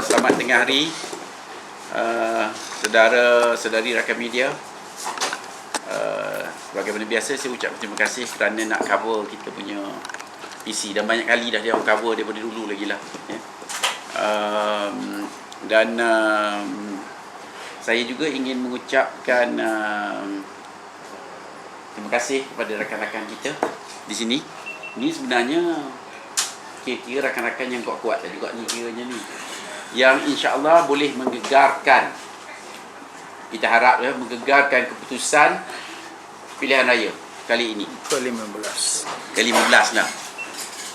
selamat tengah hari saudara-saudari rakan media. Sebagaimana biasa, saya ucap terima kasih kerana nak cover kita punya PC, dan banyak kali dah dia orang cover daripada dulu lagi lah, ya. Saya juga ingin mengucapkan terima kasih kepada rakan-rakan kita di sini. Ini sebenarnya kira-kira rakan-rakan yang kuat-kuat juga ni kiranya ni, yang insya-Allah boleh menggegarkan, kita harap ya, menggegarkan keputusan pilihan raya kali ini, ke-15 lah.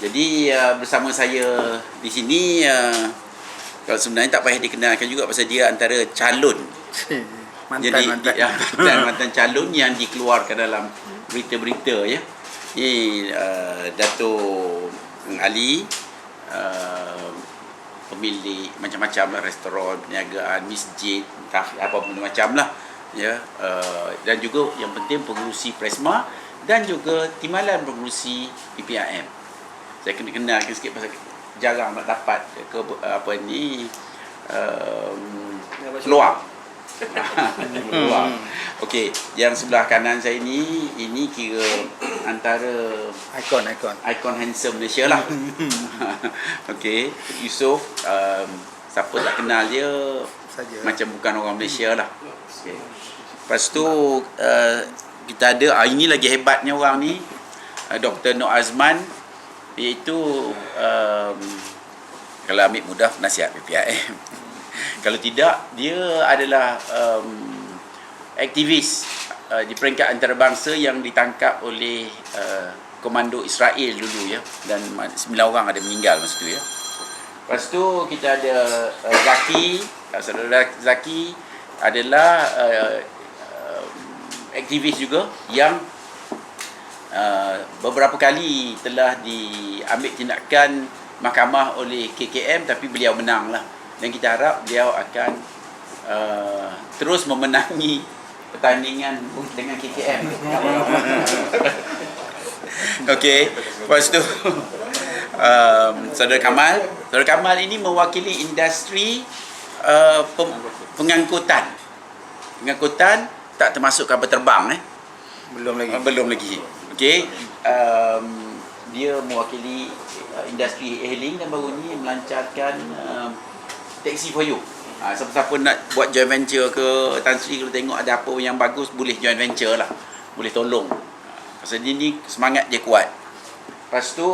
Jadi bersama saya di sini, kalau sebenarnya tak payah dikenalkan juga pasal dia antara calon mantan calon yang dikeluarkan dalam berita-berita, ya. Ini Dato' Ali, pemilik macam-macam lah, restoran, perniagaan, masjid, apa pun macam lah, ya. Dan juga yang penting pengurusi Presma dan juga timbalan pengurusi PPRM. Saya kena kenalkan sikit pasal jarang nak dapat peluang. Okey, yang sebelah kanan saya ini kira antara ikon handsome Malaysia lah. Okey, Yusof, siapa tak kenal dia saja, macam bukan orang Malaysia lah. Okay. Lepas tu kita ada, ini lagi hebatnya orang ni, Dr. Nur Azman, iaitu kalau ambil mudah penasihat PPRM. Kalau tidak, dia adalah aktivis di peringkat antarabangsa yang ditangkap oleh komando Israel dulu, ya, dan 9 orang ada meninggal masa tu, ya. Lepas tu kita ada Zaki, saudara Zaki adalah aktivis juga yang beberapa kali telah diambil tindakan mahkamah oleh KKM, tapi beliau menang lah, dan kita harap beliau akan terus memenangi pertandingan dengan KKM. Okey, lepas tu Saudara Kamal ini mewakili industri pengangkutan tak termasuk kapal terbang, belum lagi. Okey, dia mewakili industri hailing dan baru ni melancarkan taxi for you. Siapa-siapa nak buat joint venture ke Tan Sri, kalau tengok ada apa yang bagus, boleh joint venture lah, boleh tolong. Pasal dia ni semangat dia kuat. Lepas tu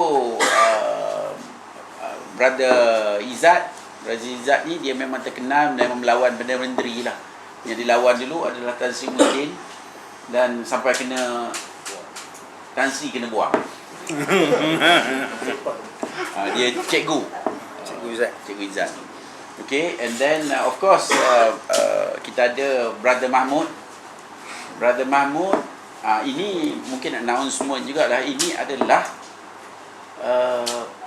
Brother Izzat ni dia memang terkenal dan melawan Perdana Menteri lah. Yang dilawan dulu adalah Tan Sri Muhyiddin, dan sampai Tan Sri kena buang. Dia Cikgu Izzat. Okay, and then of course kita ada Brother Mahmud. Ini mungkin announcement jugalah, ini adalah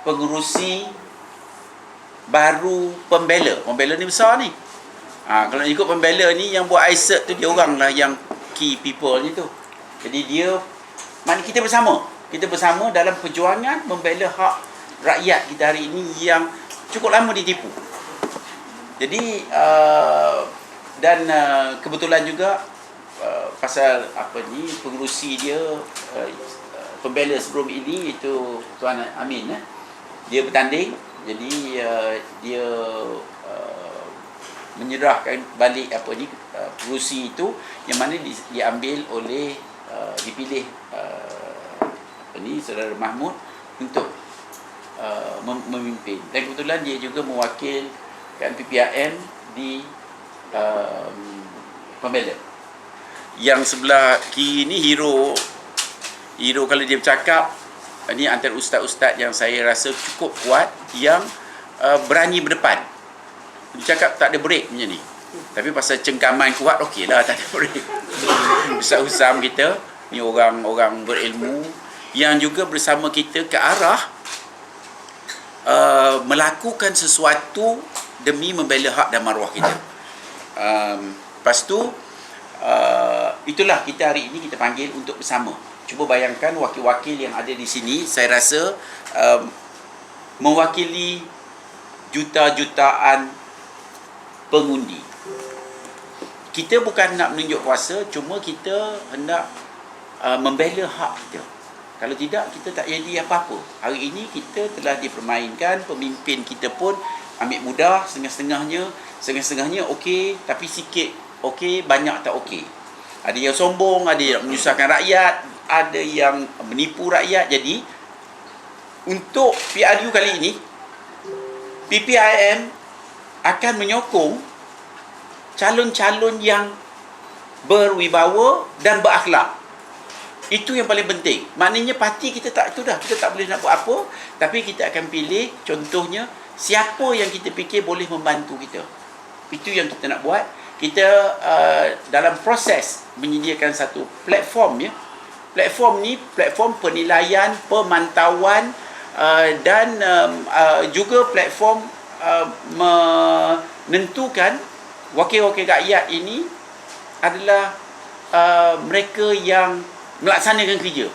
pengurusi baru Pembela ni besar ni. Kalau ikut Pembela ni, yang buat ICERT tu dia orang lah yang key people ni tu. Jadi dia, kita bersama dalam perjuangan membela hak rakyat kita hari ini yang cukup lama ditipu. Jadi kebetulan juga pasal pengurusi dia Pembela sebelum ini, itu Tuan Amin, dia bertanding. Jadi dia menyerahkan balik pengurusi itu, yang mana diambil oleh dipilih Saudara Mahmud untuk memimpin. Dan kebetulan dia juga mewakilkan PPRM di Pembela. Yang sebelah kiri ni hero kalau dia bercakap, ini antara ustaz-ustaz yang saya rasa cukup kuat, yang berani berdepan. Dia cakap tak ada break macam ni, tapi pasal cengkaman kuat, okey lah, tak ada break. Ustaz-ustaz kita ni orang berilmu yang juga bersama kita ke arah melakukan sesuatu demi membela hak dan maruah kita. Lepas tu itulah kita hari ini kita panggil untuk bersama. Cuba bayangkan wakil-wakil yang ada di sini, saya rasa mewakili juta-jutaan pengundi. Kita bukan nak menunjuk kuasa, cuma kita hendak membela hak kita. Kalau tidak, kita tak jadi apa-apa. Hari ini kita telah dipermainkan, pemimpin kita pun ambil mudah, setengah-setengahnya okey, tapi sikit okey, banyak tak okey. Ada yang sombong, ada yang menyusahkan rakyat, ada yang menipu rakyat. Jadi, untuk PRU kali ini, PPIM akan menyokong calon-calon yang berwibawa dan berakhlak. Itu yang paling penting. Maknanya parti kita tak boleh nak buat apa, tapi kita akan pilih contohnya siapa yang kita fikir boleh membantu kita. Itu yang kita nak buat. Kita dalam proses menyediakan satu platform, ya. Platform ni platform penilaian, pemantauan dan juga platform menentukan wakil-wakil rakyat ini adalah mereka yang melaksanakan kerja.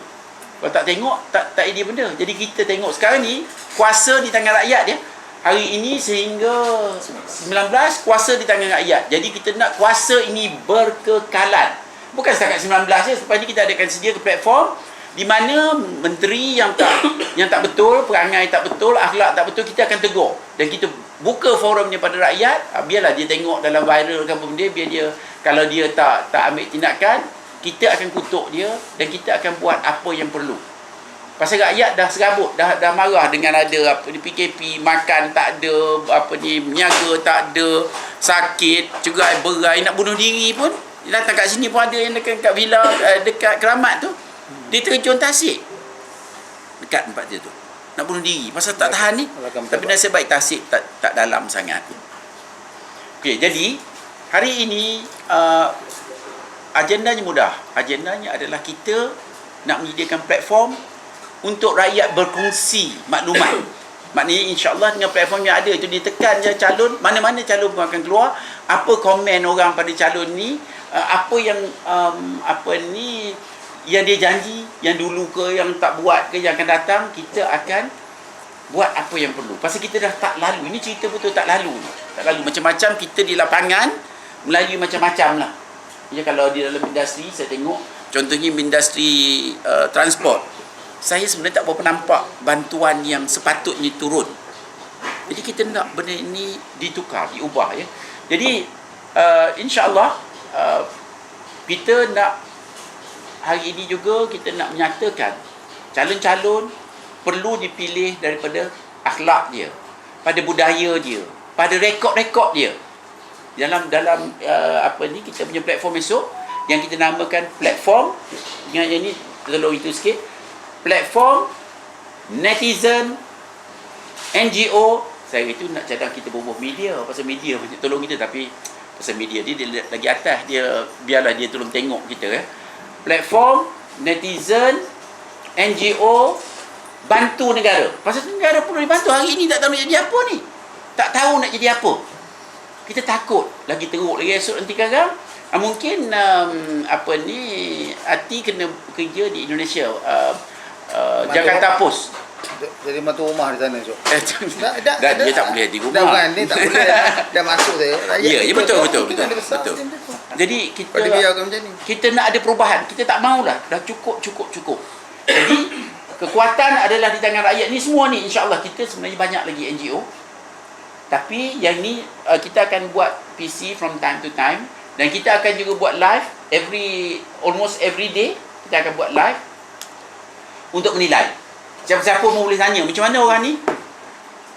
Kalau tak tengok, tak idea benda. Jadi kita tengok sekarang ni, kuasa di tangan rakyat dia. Hari ini sehingga 19, kuasa di tangan rakyat. Jadi kita nak kuasa ini berkekalan. Bukan setakat 19 je. Lepas ni kita adakan sedia ke platform di mana menteri yang tak betul, perangai tak betul, akhlak tak betul, kita akan tegur. Dan kita buka forumnya pada rakyat. Biarlah dia tengok dalam viral ke apa benda, biar dia, kalau dia tak ambil tindakan, kita akan kutuk dia dan kita akan buat apa yang perlu. Pasal rakyat dah serabut, dah marah dengan ada apa ni, PKP, makan tak ada, apa ni, meniaga tak ada, sakit, juga berai, nak bunuh diri pun. Dia datang kat sini pun ada yang dekat villa, dekat Keramat tu, dia terjun tasik dekat tempat dia tu, nak bunuh diri pasal tak tahan ni. Tapi nasib baik tasik tak dalam sangat. Okey, jadi hari ini agendanya mudah. Agendanya adalah kita nak menyediakan platform untuk rakyat berkongsi maklumat. Maknanya insya-Allah dengan platform yang ada itu, ditekan je calon, mana-mana calon pun akan keluar, apa komen orang pada calon ni, apa yang yang dia janji, yang dulu ke, yang tak buat ke, yang akan datang, kita akan buat apa yang perlu. Pasal kita dah tak lalu. Ini cerita betul tak lalu. Tak lalu. Macam-macam kita di lapangan melalui macam-macam lah. Ya, kalau di dalam industri, saya tengok contohnya industri transport, saya sebenarnya tak berapa nampak bantuan yang sepatutnya turun. Jadi kita nak benda ini ditukar, diubah, ya. Jadi insya-Allah kita nak hari ini juga kita nak menyatakan calon-calon perlu dipilih daripada akhlak dia, pada budaya dia, pada rekod-rekod dia. Dalam kita punya platform esok yang kita namakan platform, yang ini tolong itu sikit, platform netizen NGO. Saya itu nak cadang kita berbual media, pasal media banyak tolong kita, tapi pasal media dia lagi atas, dia biarlah dia tolong tengok kita, ya. Platform netizen NGO bantu negara. Pasal negara perlu dibantu. Hari ini tak tahu nak jadi apa ni, tak tahu nak jadi apa. Kita takut lagi teruk lagi esok nanti kadang mungkin hati kena kerja di Indonesia, Jakarta Post jadi matu rumah di sana esok. Dia tak boleh di rumah. Bukan, dia tak boleh dah masuk saya. Ya, betul. Jadi kita nak ada perubahan. Kita tak maulah, dah cukup. Jadi kekuatan adalah di tangan rakyat ni semua ni. Insya-Allah kita sebenarnya banyak lagi NGO. Tapi yang ni kita akan buat PC from time to time, dan kita akan juga buat live almost every day. Kita akan buat live untuk menilai. Siapa-siapa mau boleh tanya, macam mana orang ni?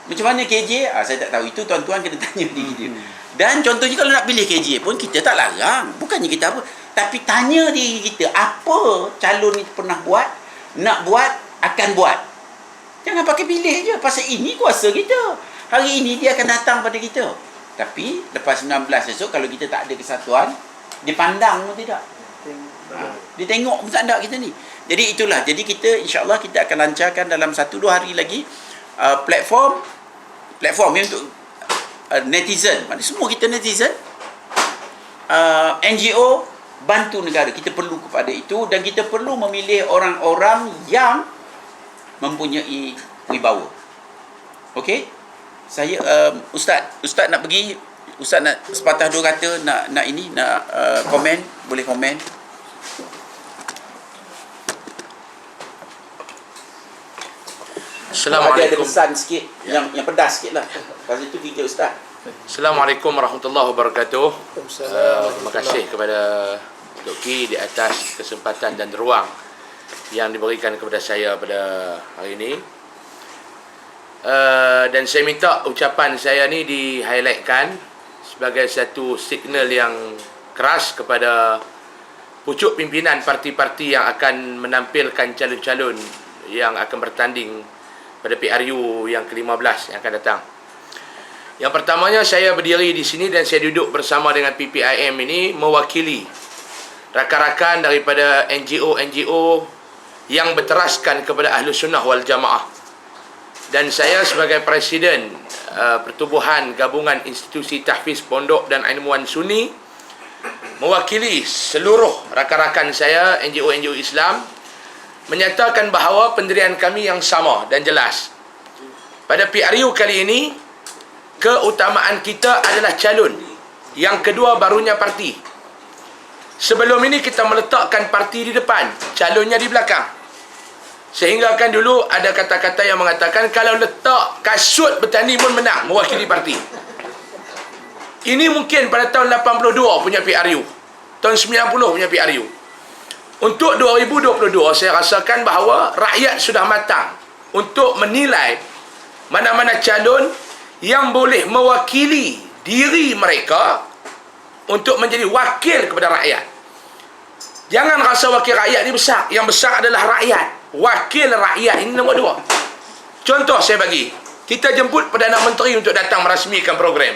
Macam mana KJ? Saya tak tahu. Itu tuan-tuan kena tanya diri dia. Dan contohnya kalau nak pilih KJ pun kita tak larang. Bukannya kita apa, tapi tanya diri kita, apa calon ni pernah buat, nak buat, akan buat. Jangan pakai pilih je. Pasal ini kuasa kita. Hari ini dia akan datang pada kita. Tapi lepas 19 esok, kalau kita tak ada kesatuan, dipandang pun tidak. Dia tengok pun tak ada kita ni. Jadi itulah. Jadi kita insya-Allah kita akan lancarkan dalam 1-2 hari lagi platform yang untuk netizen. Maksudnya semua kita netizen, NGO bantu negara. Kita perlu kepada itu, dan kita perlu memilih orang-orang yang mempunyai wibawa. Okey? Saya Ustaz nak pergi Ustaz nak sepatah dua kata nak ini nak komen, boleh komen. Assalamualaikum. Ada pesan sikit yang pedas sikit lah. Lepas itu kita Ustaz. Assalamualaikum warahmatullahi wabarakatuh. Terima kasih kepada Dr. Ki di atas kesempatan dan ruang yang diberikan kepada saya pada hari ini. Dan saya minta ucapan saya ni di-highlightkan sebagai satu signal yang keras kepada pucuk pimpinan parti-parti yang akan menampilkan calon-calon yang akan bertanding pada PRU yang ke-15 yang akan datang. Yang pertamanya, saya berdiri di sini dan saya duduk bersama dengan PPIM ini mewakili rakan-rakan daripada NGO-NGO yang berteraskan kepada Ahlus Sunnah wal Jamaah. Dan saya sebagai Presiden Pertubuhan Gabungan Institusi Tahfiz Pondok dan Ilmuwan Sunni mewakili seluruh rakan-rakan saya NGO-NGO Islam menyatakan bahawa pendirian kami yang sama dan jelas. Pada PRU kali ini, keutamaan kita adalah calon. Yang kedua barunya parti. Sebelum ini kita meletakkan parti di depan, calonnya di belakang. Sehingga kan dulu ada kata-kata yang mengatakan kalau letak kasut bertanding pun menang mewakili parti. Ini mungkin pada tahun 82 punya PRU, tahun 90 punya PRU. Untuk 2022 saya rasakan bahawa rakyat sudah matang untuk menilai mana-mana calon yang boleh mewakili diri mereka untuk menjadi wakil kepada rakyat. Jangan rasa wakil rakyat ni besar. Yang besar adalah rakyat. Wakil rakyat ini nombor 2. Contoh saya bagi. Kita jemput Perdana Menteri untuk datang merasmikan program.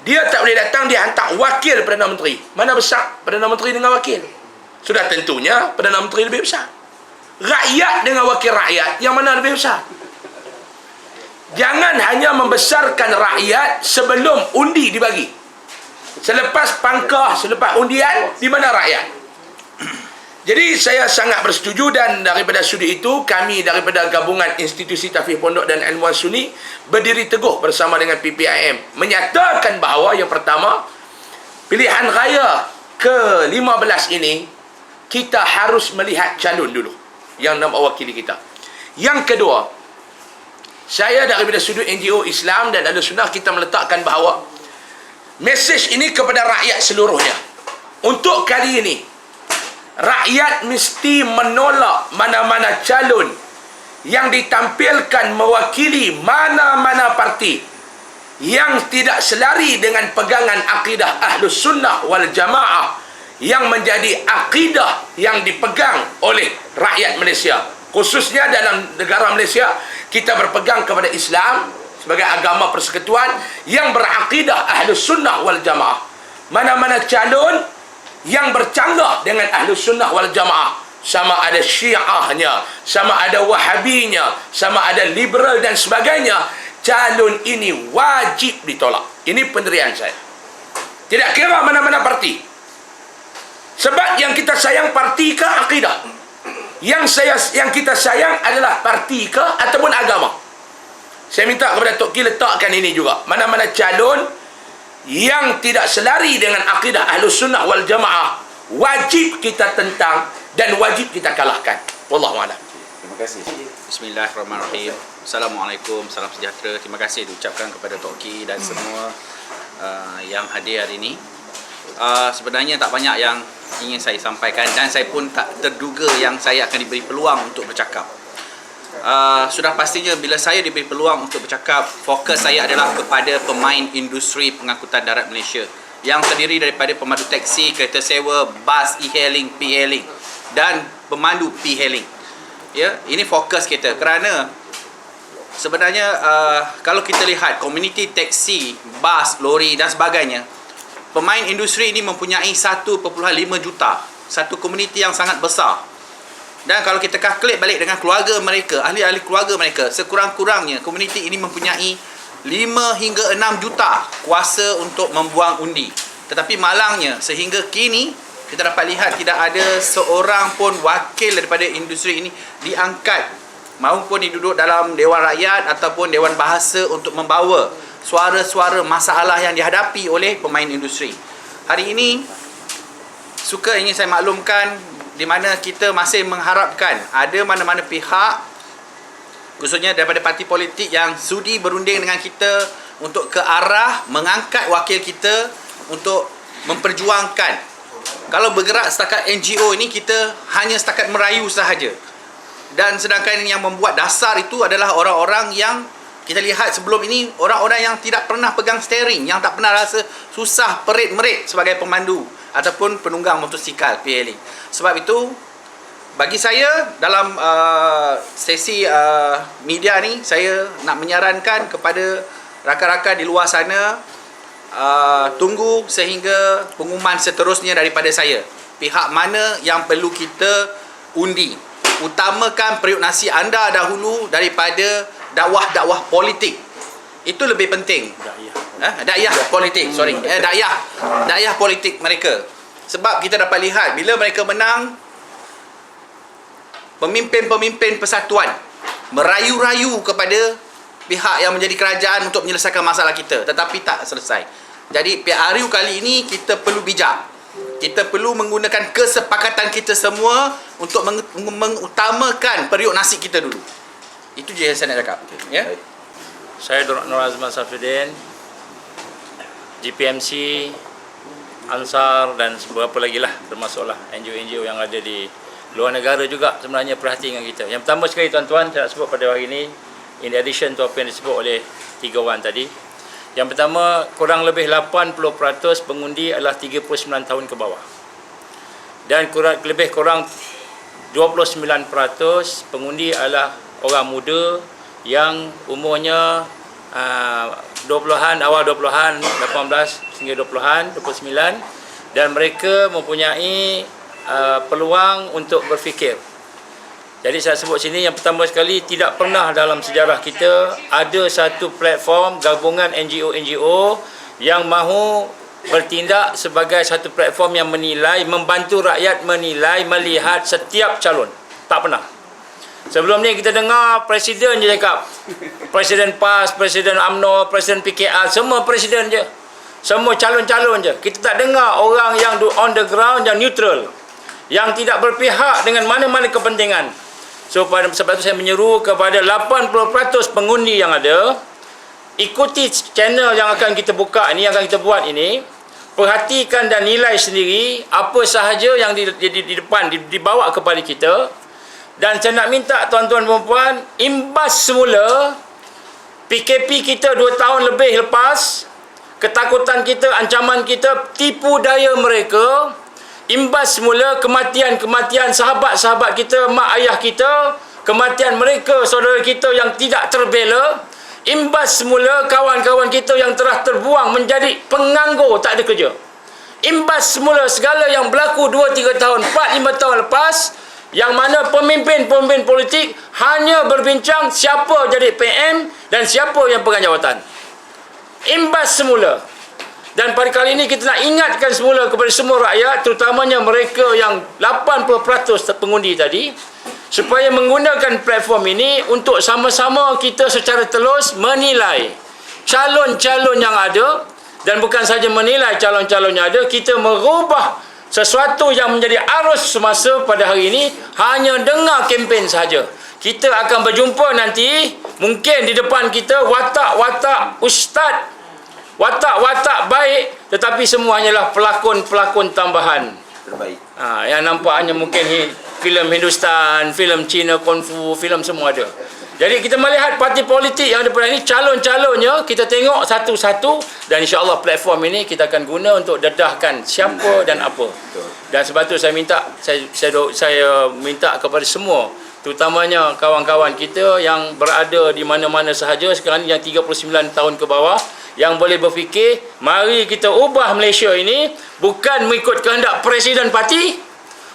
Dia tak boleh datang, dia hantar wakil Perdana Menteri. Mana besar Perdana Menteri dengan wakil? Sudah tentunya Perdana Menteri lebih besar. Rakyat dengan wakil rakyat, yang mana lebih besar? Jangan hanya membesarkan rakyat sebelum undi dibagi. Selepas pangkah, selepas undian, di mana rakyat? Jadi saya sangat bersetuju, dan daripada sudut itu kami daripada Gabungan Institusi Tahfiz Pondok dan Ilmuwan Sunni berdiri teguh bersama dengan PPIM menyatakan bahawa yang pertama, pilihan raya ke-15 ini kita harus melihat calon dulu yang nak mewakili kita. Yang kedua, saya daripada sudut NGO Islam dan Ahlus Sunnah, kita meletakkan bahawa mesej ini kepada rakyat seluruhnya. Untuk kali ini, rakyat mesti menolak mana-mana calon yang ditampilkan mewakili mana-mana parti yang tidak selari dengan pegangan akidah Ahlus Sunnah wal Jamaah yang menjadi akidah yang dipegang oleh rakyat Malaysia. Khususnya dalam negara Malaysia, kita berpegang kepada Islam sebagai agama persekutuan yang berakidah Ahlus Sunnah wal Jamaah. Mana-mana calon yang bercanggah dengan Ahlus Sunnah wal Jamaah, sama ada Syiahnya, sama ada Wahabinya, sama ada liberal dan sebagainya, calon ini wajib ditolak. Ini pendirian saya. Tidak kira mana-mana parti. Sebab yang kita sayang parti ke akidah? Yang kita sayang adalah parti ke ataupun agama? Saya minta kepada Tok Ki letakkan ini juga. Mana-mana calon yang tidak selari dengan akidah Ahlus Sunnah wal Jamaah, wajib kita tentang dan wajib kita kalahkan. Wallahualam. Terima kasih. Bismillahirrahmanirrahim. Assalamualaikum, salam sejahtera. Terima kasih diucapkan kepada Tok Ki dan semua yang hadir hari ini. Sebenarnya tak banyak yang ingin saya sampaikan, dan saya pun tak terduga yang saya akan diberi peluang untuk bercakap. Sudah pastinya bila saya diberi peluang untuk bercakap, fokus saya adalah kepada pemain industri pengangkutan darat Malaysia yang terdiri daripada pemandu teksi, kereta sewa, bas, e-hailing, p-hailing dan pemandu p-hailing. Ya, ini fokus kita kerana sebenarnya kalau kita lihat komuniti teksi, bas, lori dan sebagainya, pemain industri ini mempunyai 1.5 juta. Satu komuniti yang sangat besar. Dan kalau kita kalkulate balik dengan keluarga mereka, ahli-ahli keluarga mereka, sekurang-kurangnya komuniti ini mempunyai 5 hingga 6 juta kuasa untuk membuang undi. Tetapi malangnya, sehingga kini kita dapat lihat tidak ada seorang pun wakil daripada industri ini diangkat maupun diduduk dalam Dewan Rakyat ataupun Dewan Bahasa untuk membawa suara-suara masalah yang dihadapi oleh pemain industri. Hari ini suka ingin saya maklumkan di mana kita masih mengharapkan ada mana-mana pihak, khususnya daripada parti politik, yang sudi berunding dengan kita untuk ke arah mengangkat wakil kita untuk memperjuangkan. Kalau bergerak setakat NGO ini, kita hanya setakat merayu sahaja. Dan sedangkan yang membuat dasar itu adalah orang-orang yang kita lihat sebelum ini, orang-orang yang tidak pernah pegang steering, yang tak pernah rasa susah perit-merit sebagai pemandu ataupun penunggang motosikal PLA. Sebab itu, bagi saya dalam sesi media ni, saya nak menyarankan kepada rakan-rakan di luar sana, tunggu sehingga pengumuman seterusnya daripada saya. Pihak mana yang perlu kita undi. Utamakan periuk nasi anda dahulu daripada dakwah-dakwah politik. Itu lebih penting. Dakwah politik, sorry. Dakwah politik mereka. Sebab kita dapat lihat bila mereka menang, pemimpin-pemimpin persatuan merayu-rayu kepada pihak yang menjadi kerajaan untuk menyelesaikan masalah kita, tetapi tak selesai. Jadi PRU kali ini kita perlu bijak. Kita perlu menggunakan kesepakatan kita semua untuk mengutamakan periuk nasi kita dulu. Itu je yang saya nak cakap. Ya. Saya Nur Azman Safidin, GPMC, Ansar dan beberapa lagi lah, termasuklah NGO-NGO yang ada di luar negara juga sebenarnya perhati dengan kita. Yang pertama sekali tuan-tuan, saya nak sebut pada hari ini, in addition to apa yang disebut oleh 3 orang tadi. Yang pertama, kurang lebih 80% pengundi adalah 39 tahun ke bawah. Dan lebih kurang 29% pengundi adalah orang muda yang umurnya 20-an, awal 20-an, 18 hingga 20-an, 29, dan mereka mempunyai peluang untuk berfikir. Jadi saya sebut sini, yang pertama sekali, tidak pernah dalam sejarah kita ada satu platform gabungan NGO-NGO yang mahu bertindak sebagai satu platform yang menilai, membantu rakyat menilai, melihat setiap calon. Tak pernah. Sebelum ni kita dengar presiden je cakap. Presiden PAS, Presiden UMNO, Presiden PKR, semua presiden je. Semua calon-calon je. Kita tak dengar orang yang on the ground, yang neutral, yang tidak berpihak dengan mana-mana kepentingan. So sebab itu saya menyeru kepada 80% pengundi yang ada, ikuti channel yang akan kita buka ini, yang akan kita buat ini. Perhatikan dan nilai sendiri apa sahaja yang di depan dibawa kepada kita. Dan saya nak minta tuan-tuan dan puan, imbas semula PKP kita 2 tahun lebih lepas, ketakutan kita, ancaman kita, tipu daya mereka, imbas semula kematian-kematian sahabat-sahabat kita, mak ayah kita, kematian mereka, saudara kita yang tidak terbela, imbas semula kawan-kawan kita yang telah terbuang menjadi penganggur, tak ada kerja. Imbas semula segala yang berlaku 2-3 tahun, 4-5 tahun lepas, yang mana pemimpin-pemimpin politik hanya berbincang siapa jadi PM dan siapa yang pegang jawatan. Imbas semula. Dan pada kali ini kita nak ingatkan semula kepada semua rakyat, terutamanya mereka yang 80% pengundi tadi, supaya menggunakan platform ini untuk sama-sama kita secara telus menilai calon-calon yang ada. Dan bukan saja menilai calon-calon yang ada, kita merubah sesuatu yang menjadi arus semasa pada hari ini hanya dengar kempen saja. Kita akan berjumpa nanti, mungkin di depan kita watak-watak ustaz, watak-watak baik, tetapi semua hanyalah pelakon-pelakon tambahan. Terbaik. Yang nampaknya mungkin filem Hindustan, filem Cina, Kung Fu, filem semua ada. Jadi kita melihat parti politik yang ada pada ini, calon-calonnya kita tengok satu-satu, dan insya-Allah platform ini kita akan guna untuk dedahkan siapa dan apa. Dan sebab itu saya minta saya minta kepada semua, terutamanya kawan-kawan kita yang berada di mana-mana sahaja sekarang yang 39 tahun ke bawah, yang boleh berfikir, mari kita ubah Malaysia ini bukan mengikut kehendak presiden parti,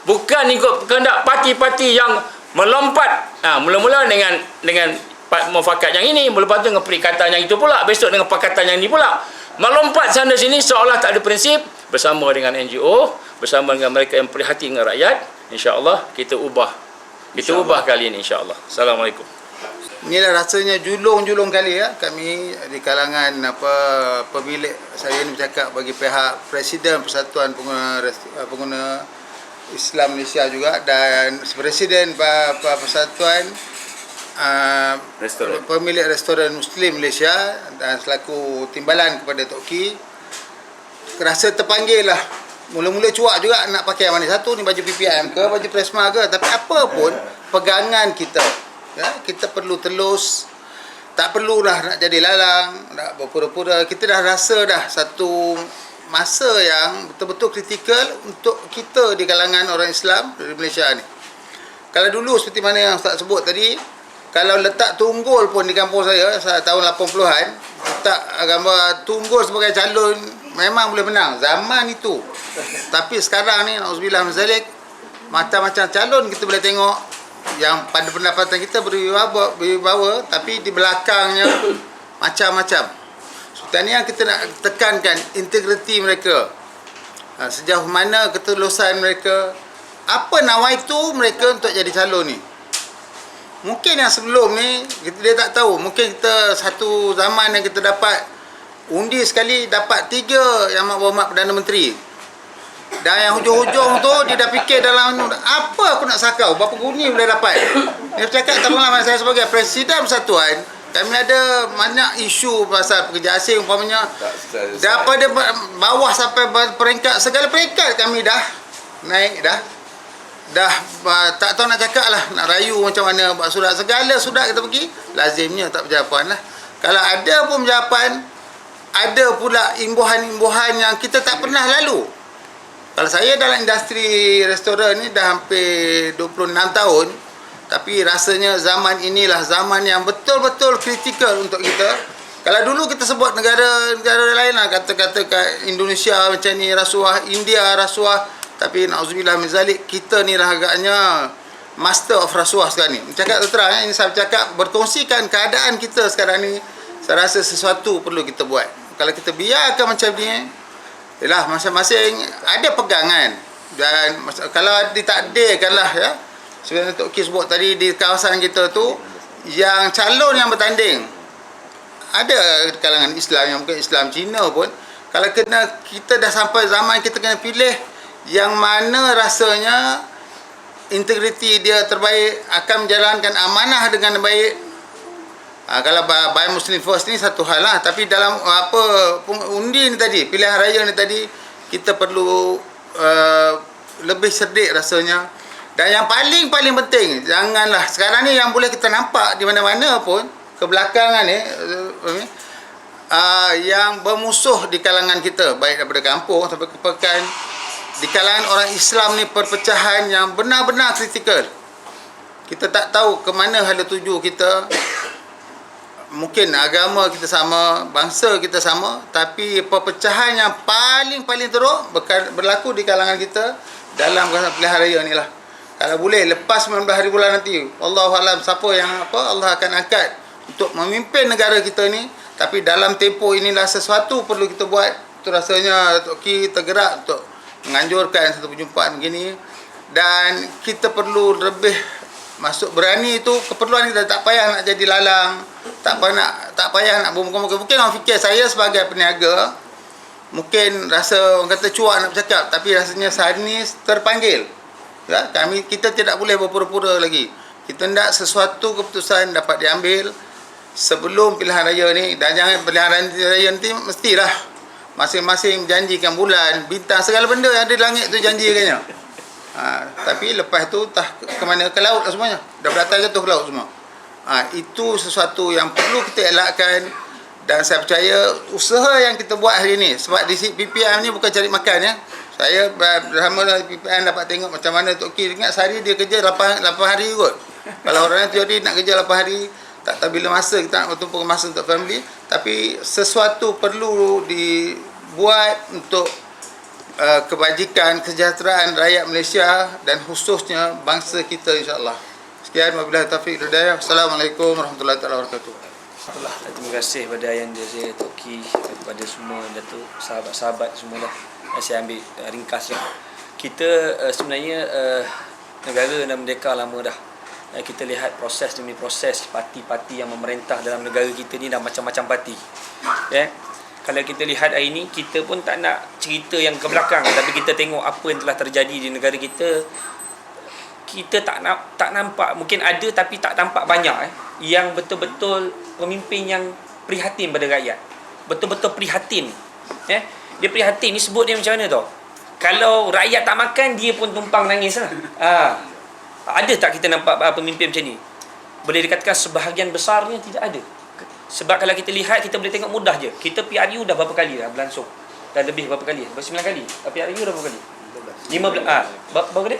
bukan ikut kehendak parti-parti yang melompat. Mula-mula dengan mufakat yang ini, lepas tu dengan perikatan yang itu pula, besok dengan pakatan yang ini pula. Melompat sana sini seolah tak ada prinsip. Bersama dengan NGO, bersama dengan mereka yang prihatin dengan rakyat, insya-Allah kita ubah. Kita ubah kali ini insya-Allah. Assalamualaikum. inilah rasanya julung-julung kali ya kami di kalangan pemilik saya ni bercakap bagi pihak Presiden Persatuan Pengguna Islam Malaysia juga dan Presiden Persatuan Restoran. pemilik restoran Muslim Malaysia dan selaku timbalan kepada Tok Ki, rasa terpanggil lah. Mula-mula cuak juga nak pakai mana satu ni, baju PPM ke baju Presma ke, tapi apa pun pegangan kita ya, kita perlu telus, tak perlulah nak jadi lalang, nak berpura-pura. Kita dah rasa dah satu masa yang betul-betul kritikal untuk kita di kalangan orang Islam dari Malaysia ni. Kalau dulu seperti mana yang Ustaz sebut tadi, kalau letak tunggul pun di kampung saya tahun 80-an, letak gambar tunggul sebagai calon memang boleh menang zaman itu. Tapi sekarang ni nauzubillah min zalik, macam-macam calon kita boleh tengok yang pada pendapatan kita berwibawa, tapi di belakangnya macam-macam. Dan yang kita nak tekankan integriti mereka, sejauh mana ketulusan mereka, apa nawaitu mereka untuk jadi calon ni. Mungkin yang sebelum ni dia tak tahu, mungkin kita satu zaman yang kita dapat undi sekali dapat 3 yang berhormat Perdana Menteri. Dan yang hujung-hujung tu dia dah fikir dalam apa aku nak sakau, berapa guni boleh dapat. Dia bercakap tak pernah saya sebagai Presiden Persatuan, kami ada banyak isu pasal pekerja asing umpamanya. Daripada bawah sampai peringkat, segala peringkat kami dah naik dah tak tahu nak cakap lah, nak rayu macam mana, buat surat, segala surat kita pergi, lazimnya tak berjawapan lah. Kalau ada pun berjawapan, ada pula imbuhan-imbuhan yang kita tak pernah lalu. Kalau saya dalam industri restoran ni dah hampir 26 tahun, tapi rasanya zaman inilah zaman yang betul-betul kritikal untuk kita. Kalau dulu kita sebut negara-negara lain lah, kata-kata kat Indonesia macam ni rasuah, India rasuah, tapi na'udzubillah min zalik, kita ni lah agaknya master of rasuah sekarang ni. Bercakap terang, ini saya bercakap berkongsikan keadaan kita sekarang ni, saya rasa sesuatu perlu kita buat. Kalau kita biarkan macam ni, yalah, masing-masing ada pegangan. Dan kalau ditakdirkanlah ya, sebenarnya Tok Ki sebut tadi, di kawasan kita tu yang calon yang bertanding ada kalangan Islam yang bukan Islam, Cina pun. Kalau kita dah sampai zaman kita kena pilih yang mana rasanya integriti dia terbaik, akan menjalankan amanah dengan baik. Kalau Buy Muslim First ni satu hal lah, tapi dalam undi ni tadi, pilihan raya ni tadi, kita perlu lebih cerdik rasanya. Dan yang paling penting, janganlah sekarang ni yang boleh kita nampak di mana-mana pun kebelakangan ni yang bermusuh di kalangan kita, baik daripada kampung sampai ke pekan, di kalangan orang Islam ni perpecahan yang benar-benar kritikal. Kita tak tahu ke mana hala tuju kita. Mungkin agama kita sama, bangsa kita sama, tapi perpecahan yang paling teruk berlaku di kalangan kita dalam pilihan raya ni lah. Kalau boleh lepas 19 hari bulan nanti, Wallahualam siapa yang Allah akan angkat untuk memimpin negara kita ni, tapi dalam tempoh inilah sesuatu perlu kita buat. Itu rasanya Tok Ki tergerak untuk menganjurkan satu perjumpaan begini, dan kita perlu lebih masuk berani. Itu keperluan kita, tak payah nak jadi lalang, tak payah nak bermuka-muka. Mungkin orang fikir saya sebagai peniaga mungkin rasa orang kata cuak nak bercakap, tapi rasanya saat ini terpanggil ya, kita tidak boleh berpura-pura lagi. Kita hendak sesuatu keputusan dapat diambil sebelum pilihan raya ni. Dan jangan pilihan raya nanti mestilah masing-masing janjikan bulan, bintang, segala benda yang ada di langit tu janjikannya. Tapi lepas tu ke mana, ke laut lah semuanya. Dah beratas jatuh ke laut semua. Itu sesuatu yang perlu kita elakkan. Dan saya percaya usaha yang kita buat hari ni, sebab di PPM ni bukan cari makan ya. Saya bersama PPM dapat tengok macam mana Tok Ki, ingat sehari dia kerja 8 hari kot. Kalau orang tu jadi nak kerja 8 hari, tak tahu bila masa kita nak bertumpuk masa untuk family. Tapi sesuatu perlu dibuat untuk kebajikan, kesejahteraan rakyat Malaysia dan khususnya bangsa kita, insya-Allah. Sekian, wabillahi taufiq wal hidayah. Assalamualaikum warahmatullahi wabarakatuh. Terima kasih pada Ayah Dazir, Tok Ki, kepada semua Datuk, sahabat-sahabat semualah. Saya ambil ringkasnya. Kita sebenarnya negara dah merdeka lama dah. kita lihat proses demi proses parti-parti yang memerintah dalam negara kita ni dah macam-macam parti. Kalau kita lihat hari ni, kita pun tak nak cerita yang ke belakang, tapi kita tengok apa yang telah terjadi di negara kita. Kita tak nampak, mungkin ada tapi tak nampak banyak yang betul-betul pemimpin yang prihatin pada rakyat. Betul-betul prihatin. Dia prihatin ni, sebut dia macam mana tau? Kalau rakyat tak makan, dia pun tumpang nangis lah. Ada tak kita nampak pemimpin macam ni? Boleh dikatakan sebahagian besarnya tidak ada. Sebab kalau kita lihat, kita boleh tengok mudah je. Kita PRU dah berapa kali dah berlangsung? Dah lebih berapa kali? 9 kali. PRU dah berapa kali? 15. Berapa kali?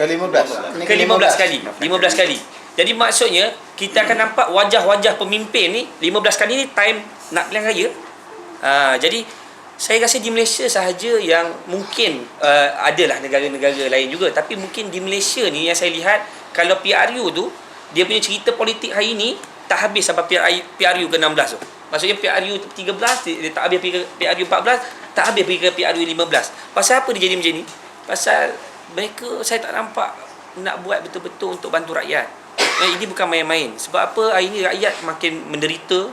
Ke-15 kali. 15 kali. Jadi maksudnya, kita akan nampak wajah-wajah pemimpin ni 15 kali ni time nak pilihan raya. Jadi saya rasa di Malaysia sahaja yang mungkin adalah negara-negara lain juga, tapi mungkin di Malaysia ni yang saya lihat, kalau PRU tu dia punya cerita politik hari ni tak habis sampai PRU ke-16 tu. Maksudnya PRU 13 dia tak habis pergi ke PRU 14, tak habis pergi ke PRU 15. Pasal apa dia jadi macam ni? Pasal mereka, saya tak nampak nak buat betul-betul untuk bantu rakyat. Ini bukan main-main. Sebab apa hari ni rakyat makin menderita,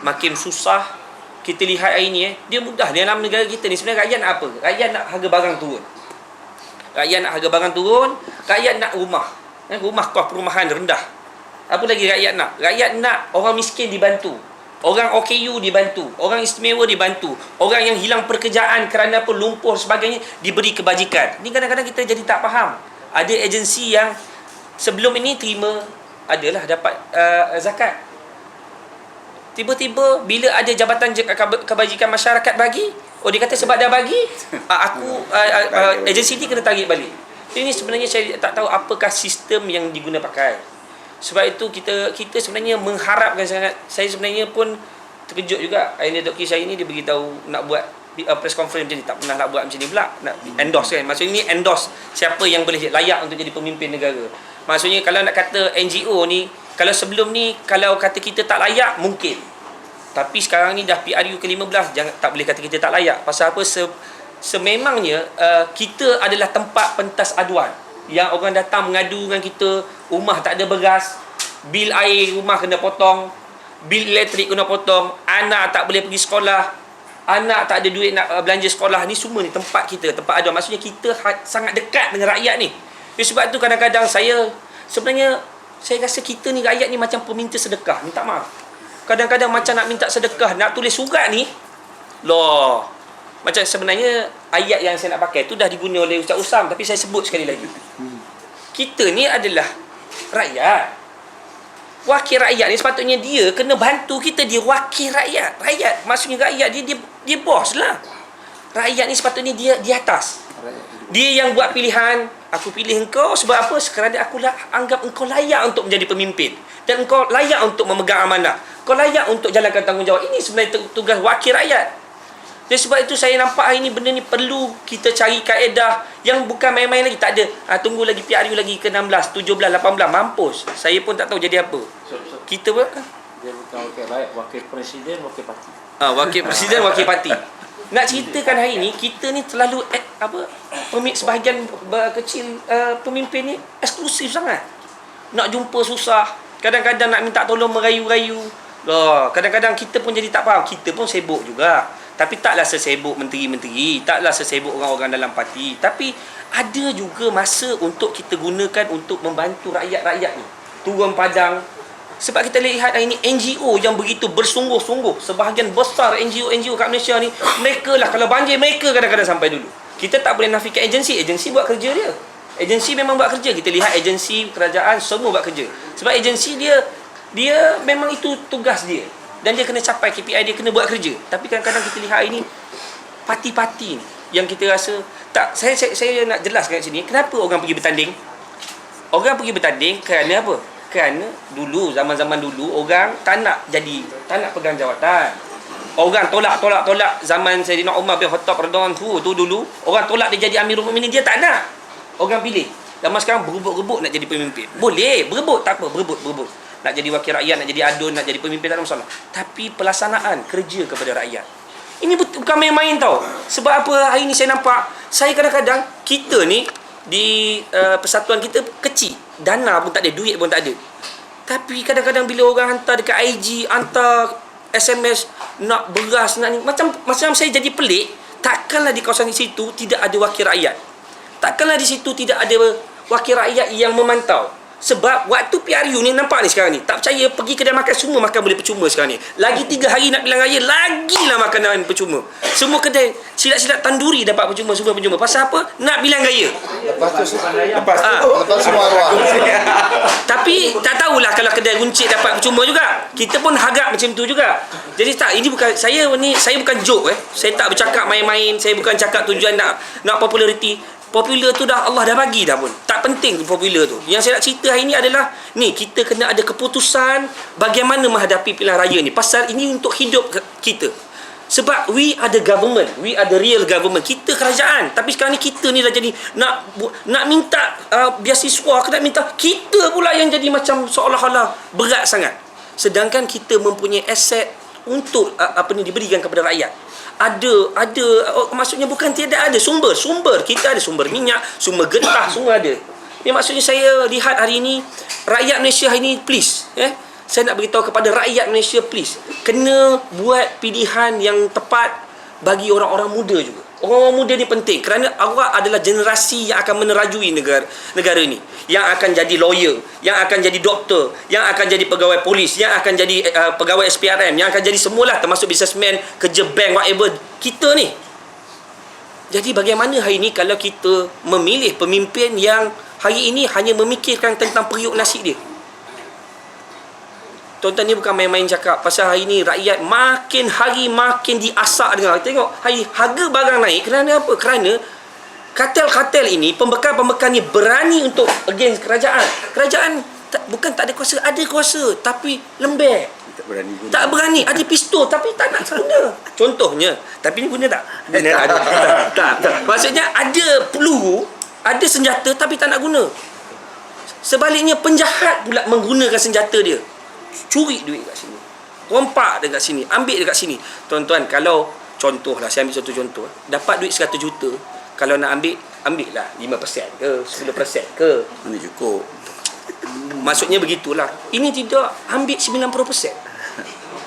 makin susah. Kita lihat hari ni dia mudah dalam negara kita ni. Sebenarnya rakyat nak apa? Rakyat nak harga barang turun. Rakyat nak harga barang turun, rakyat nak rumah. Rumah kos perumahan rendah. Apa lagi rakyat nak? Rakyat nak orang miskin dibantu. Orang OKU dibantu, orang istimewa dibantu, orang yang hilang pekerjaan kerana apa, lumpur sebagainya, diberi kebajikan. Ni kadang-kadang kita jadi tak faham. Ada agensi yang sebelum ini terima, adalah dapat zakat. Tiba-tiba bila ada jabatan kebajikan masyarakat bagi, dia kata sebab dah bagi, agensi ni kena tarik balik. Ini sebenarnya saya tak tahu apakah sistem yang diguna pakai. Sebab itu kita sebenarnya mengharapkan sangat. Saya sebenarnya pun terkejut juga. Dr. Ki saya ni dia beritahu nak buat press conference macam ni. Tak pernah nak buat macam ni pula. Nak endorse kan. Maksudnya ni endorse siapa yang boleh layak untuk jadi pemimpin negara. Maksudnya kalau nak kata NGO ni, kalau sebelum ni kalau kata kita tak layak, mungkin. Tapi sekarang ni dah PRU ke-15, tak boleh kata kita tak layak. Pasal apa? Sememangnya kita adalah tempat pentas aduan. Yang orang datang mengadu dengan kita, rumah tak ada beras, bil air rumah kena potong, bil elektrik kena potong, anak tak boleh pergi sekolah, anak tak ada duit nak belanja sekolah. Ni semua ni tempat kita, tempat aduan. Maksudnya kita sangat dekat dengan rakyat ni. Sebab tu kadang-kadang saya rasa kita ni rakyat ni macam peminta sedekah, minta maaf. Kadang-kadang macam nak minta sedekah, nak tulis surat ni, loh. Macam sebenarnya ayat yang saya nak pakai tu dah diguna oleh Ustaz Usam, tapi saya sebut sekali lagi. Kita ni adalah rakyat. Wakil rakyat ni sepatutnya dia kena bantu kita, dia wakil rakyat. Rakyat, maksudnya rakyat dia bos lah. Rakyat ni sepatutnya dia di atas. Dia yang buat pilihan, aku pilih engkau sebab apa? Kerana aku anggap engkau layak untuk menjadi pemimpin. Dan engkau layak untuk memegang amanah. Kau layak untuk jalankan tanggungjawab. Ini sebenarnya tugas wakil rakyat. Dan sebab itu saya nampak hari ni benda ni perlu kita cari kaedah yang bukan main-main lagi. Tak ada, tunggu lagi PRU lagi ke 16, 17, 18, mampus. Saya pun tak tahu jadi apa. Kita pun Dia bukan wakil rakyat, wakil presiden, wakil parti. Wakil presiden, wakil parti. Nak ceritakan hari ni, kita ni terlalu sebahagian kecil pemimpin ni eksklusif sangat. Nak jumpa susah. Kadang-kadang nak minta tolong merayu-rayu. Kadang-kadang kita pun jadi tak faham. Kita pun sibuk juga. Tapi taklah sesibuk menteri-menteri, taklah sesibuk orang-orang dalam parti. Tapi ada juga masa untuk kita gunakan untuk membantu rakyat-rakyat ni. Turun padang. Sebab kita lihat hari ni NGO yang begitu bersungguh-sungguh. Sebahagian besar NGO kat Malaysia ni, mereka lah kalau banjir, mereka kadang-kadang sampai dulu. Kita tak boleh nafikan agensi. Agensi buat kerja dia. Agensi memang buat kerja. Kita lihat agensi kerajaan semua buat kerja. Sebab agensi dia memang itu tugas dia. Dan dia kena capai KPI, dia kena buat kerja. Tapi kadang-kadang kita lihat ini parti-parti ni yang kita rasa tak. Saya nak jelaskan kat sini kenapa orang pergi bertanding. Orang pergi bertanding kerana apa? Kerana dulu, zaman-zaman dulu orang tak nak pegang jawatan. Orang tolak zaman Sayyidina Umar bin Khattab radhiyallahu anhu tu dulu, orang tolak dia jadi Amirul Mukminin, dia tak nak. Orang pilih. Zaman sekarang berebut-rebut nak jadi pemimpin. Boleh, berebut tak apa, berebut. Nak jadi wakil rakyat, nak jadi adun, nak jadi pemimpin, tak ada masalah. Tapi pelaksanaan kerja kepada rakyat, ini bukan main-main tau. Sebab apa hari ni saya nampak, saya kadang-kadang kita ni di persatuan kita kecil, dana pun tak ada, duit pun tak ada. Tapi kadang-kadang bila orang hantar dekat IG, hantar SMS nak beras, nak ni, macam saya jadi pelik. Takkanlah di kawasan situ tidak ada wakil rakyat. Takkanlah di situ tidak ada wakil rakyat yang memantau. Sebab waktu PRU ni nampak ni sekarang ni, tak percaya, pergi kedai makan semua makan boleh percuma sekarang ni. Lagi 3 hari nak bilang raya, lagilah makanan percuma. Semua kedai silat-silat tanduri dapat percuma, semua percuma. Pasal apa? Nak bilang raya. Lepas semua arwah. Tapi tak tahulah kalau kedai runcit dapat percuma juga. Kita pun harap macam tu juga. Jadi tak, ini bukan saya bukan joke Saya tak bercakap main-main, saya bukan cakap tujuan nak populariti. Popular tu dah Allah dah bagi dah pun. Tak penting popular tu. Yang saya nak cerita hari ni adalah ni, kita kena ada keputusan bagaimana menghadapi pilihan raya ni. Pasal ini untuk hidup kita. Sebab we are the government, we are the real government. Kita kerajaan. Tapi sekarang ni kita ni dah jadi nak minta beasiswa ke nak minta, kita pula yang jadi macam seolah-olah berat sangat. Sedangkan kita mempunyai aset untuk diberikan kepada rakyat. Ada maksudnya bukan tiada ada sumber kita ada sumber minyak, sumber getah, semua ada. Ini maksudnya saya lihat hari ini rakyat Malaysia hari ini, please saya nak beritahu kepada rakyat Malaysia, please kena buat pilihan yang tepat bagi orang-orang muda juga. Orang-orang muda ni penting kerana awak adalah generasi yang akan menerajui negara ni, yang akan jadi lawyer, yang akan jadi doktor, yang akan jadi pegawai polis, yang akan jadi pegawai SPRM, yang akan jadi semualah, termasuk businessman, kerja bank, whatever kita ni. Jadi bagaimana hari ni kalau kita memilih pemimpin yang hari ini hanya memikirkan tentang periuk nasi dia? Tuan-tuan, ni bukan main-main cakap. Pasal hari ni rakyat makin hari makin diasak dengan. Tengok hari harga barang naik. Kerana apa? Kerana kartel-kartel ini, pembekal-pembekal ni berani untuk against kerajaan. Kerajaan bukan tak ada kuasa, ada kuasa tapi lembek. Tak berani. Ada pistol tapi tak nak guna. Contohnya, tapi ni guna tak? Guna tak. Maksudnya ada peluru, ada senjata tapi tak nak guna. Sebaliknya penjahat pula menggunakan senjata dia. Curi duit kat sini, rompak dekat sini, ambil dekat sini. Tuan-tuan, kalau contohlah, saya ambil satu contoh, dapat duit 100 juta, kalau nak ambil lah 5% ke 10% ke, Mana cukup. maksudnya begitulah. Ini tidak, ambil 90%.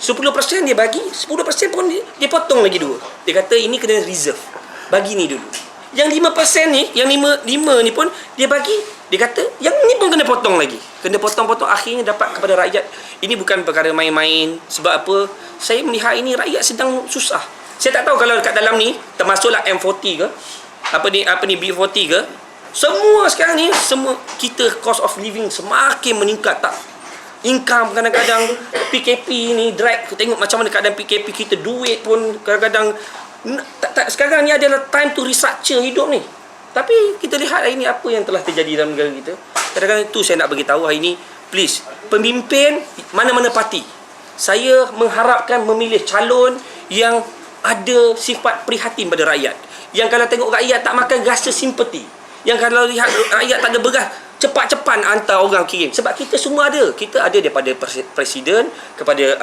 10% dia bagi, 10% pun dia potong lagi 2. Dia kata ini kena reserve, bagi ni dulu. Yang 5% ni, yang 5 ni pun dia bagi, dia kata yang ni pun kena potong lagi. Kena potong-potong, akhirnya dapat kepada rakyat. Ini bukan perkara main-main. Sebab apa? Saya melihat ini rakyat sedang susah. Saya tak tahu kalau dekat dalam ni termasuklah M40 ke, apa ni B40 ke. Semua sekarang ni, semua kita cost of living semakin meningkat tak. Income kadang-kadang PKP ni drag. Tengok macam mana keadaan PKP kita, duit pun kadang-kadang sekarang ni adalah time to restructure hidup ni. Tapi kita lihat hari ni apa yang telah terjadi dalam negara kita. Kadang-kadang itu saya nak bagi tahu hari ni, please, pemimpin mana-mana parti, saya mengharapkan memilih calon yang ada sifat prihatin pada rakyat. Yang kalau tengok rakyat tak makan, rasa simpati. Yang kalau lihat rakyat tak ada beras, cepat-cepat hantar orang kirim. Sebab kita semua ada. Kita ada daripada presiden kepada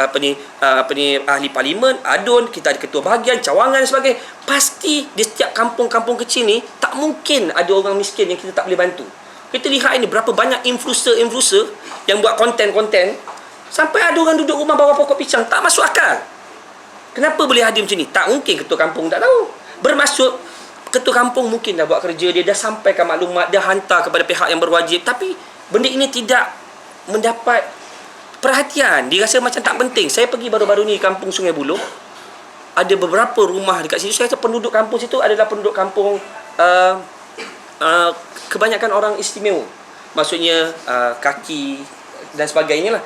ahli parlimen, adun, kita ada ketua bahagian, cawangan dan sebagainya. Pasti di setiap kampung-kampung kecil ni tak mungkin ada orang miskin yang kita tak boleh bantu. Kita lihat ini berapa banyak influencer yang buat konten-konten, sampai ada orang duduk rumah bawah pokok pisang. Tak masuk akal. Kenapa boleh hadir macam ni? Tak mungkin ketua kampung tak tahu. Bermaksud ketua kampung mungkin dah buat kerja dia, dah sampaikan maklumat, dah hantar kepada pihak yang berwajib, tapi benda ini tidak mendapat perhatian. Dia rasa macam tak penting. Saya pergi baru-baru ni kampung Sungai Buloh, ada beberapa rumah dekat situ. Saya rasa penduduk kampung situ adalah penduduk kampung kebanyakan orang istimewa. Maksudnya kaki dan sebagainya lah.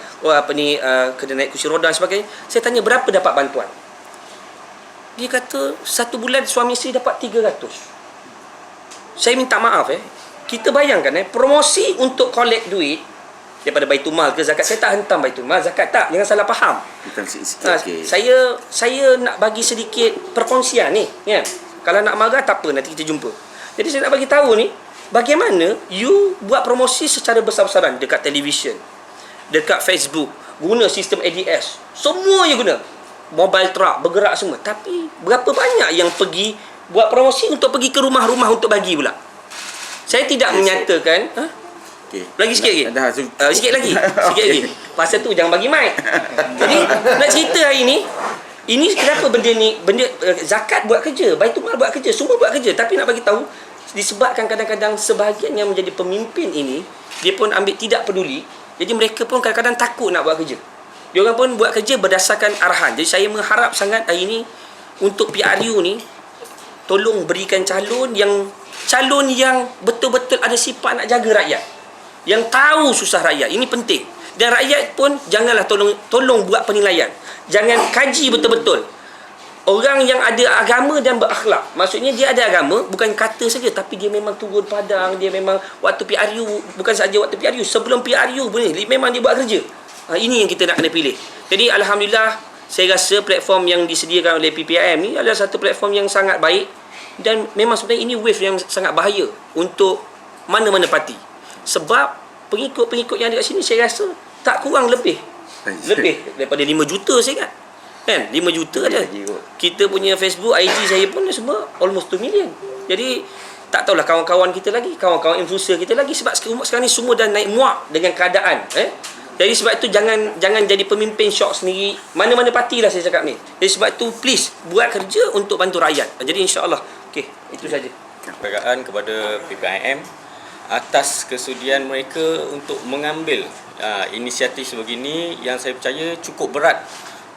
Kena naik kursi roda dan sebagainya. Saya tanya berapa dapat bantuan. Dia kata 1 bulan suami isteri dapat 300. Saya minta maaf kita bayangkan promosi untuk collect duit daripada Baitul Mal ke zakat. Saya tak hentam Baitul Mal, zakat tak, jangan salah faham. Bukan sikit-sikit. Okay. Saya nak bagi sedikit perkongsian ni, kan. Kalau nak marah tak apa, nanti kita jumpa. Jadi saya nak bagi tahu ni, bagaimana you buat promosi secara besar-besaran dekat televisyen, dekat Facebook, guna sistem ADS. Semua you guna. Mobile truck bergerak semua. Tapi berapa banyak yang pergi buat promosi untuk pergi ke rumah-rumah untuk bagi pula? Saya tidak menyatakan Okey. Lagi sikit lagi. Dah, Sikit lagi. Sikit lagi. Pasal tu jangan bagi mic. Jadi nak cerita hari ni, ini kenapa benda zakat buat kerja, Baitul Mal buat kerja, semua buat kerja, tapi nak bagi tahu disebabkan kadang-kadang sebahagian yang menjadi pemimpin ini dia pun ambil tidak peduli. Jadi mereka pun kadang-kadang takut nak buat kerja. Dia orang pun buat kerja berdasarkan arahan. Jadi saya mengharap sangat hari ini untuk PRU ni tolong berikan calon yang betul-betul ada sifat nak jaga rakyat, yang tahu susah rakyat. Ini penting. Dan rakyat pun janganlah tolong buat penilaian. Jangan kaji betul-betul. Orang yang ada agama dan berakhlak, maksudnya dia ada agama bukan kata saja, tapi dia memang turun padang, dia memang waktu PRU, bukan saja waktu PRU, sebelum PRU pun ni memang dia buat kerja. Ini yang kita nak kena pilih. Jadi alhamdulillah, saya rasa platform yang disediakan oleh PPIM ni adalah satu platform yang sangat baik, dan memang sebenarnya ini wave yang sangat bahaya untuk mana-mana parti. Sebab pengikut-pengikut yang ada kat sini saya rasa tak kurang lebih daripada 5 juta saya ingat. Kan? 5 juta ada. Kita punya Facebook, IG saya pun semua almost 2 million. Jadi tak tahulah kawan-kawan kita lagi, kawan-kawan influencer kita lagi, sebab sekarang ni semua dah naik muak dengan keadaan. Jadi sebab itu jangan jadi pemimpin syok sendiri. Mana-mana parti lah saya cakap ni. Jadi sebab itu please buat kerja untuk bantu rakyat. Jadi insya-Allah. Okey, itu saja. Penghargaan kepada PPIM atas kesudian mereka untuk mengambil inisiatif sebegini yang saya percaya cukup berat,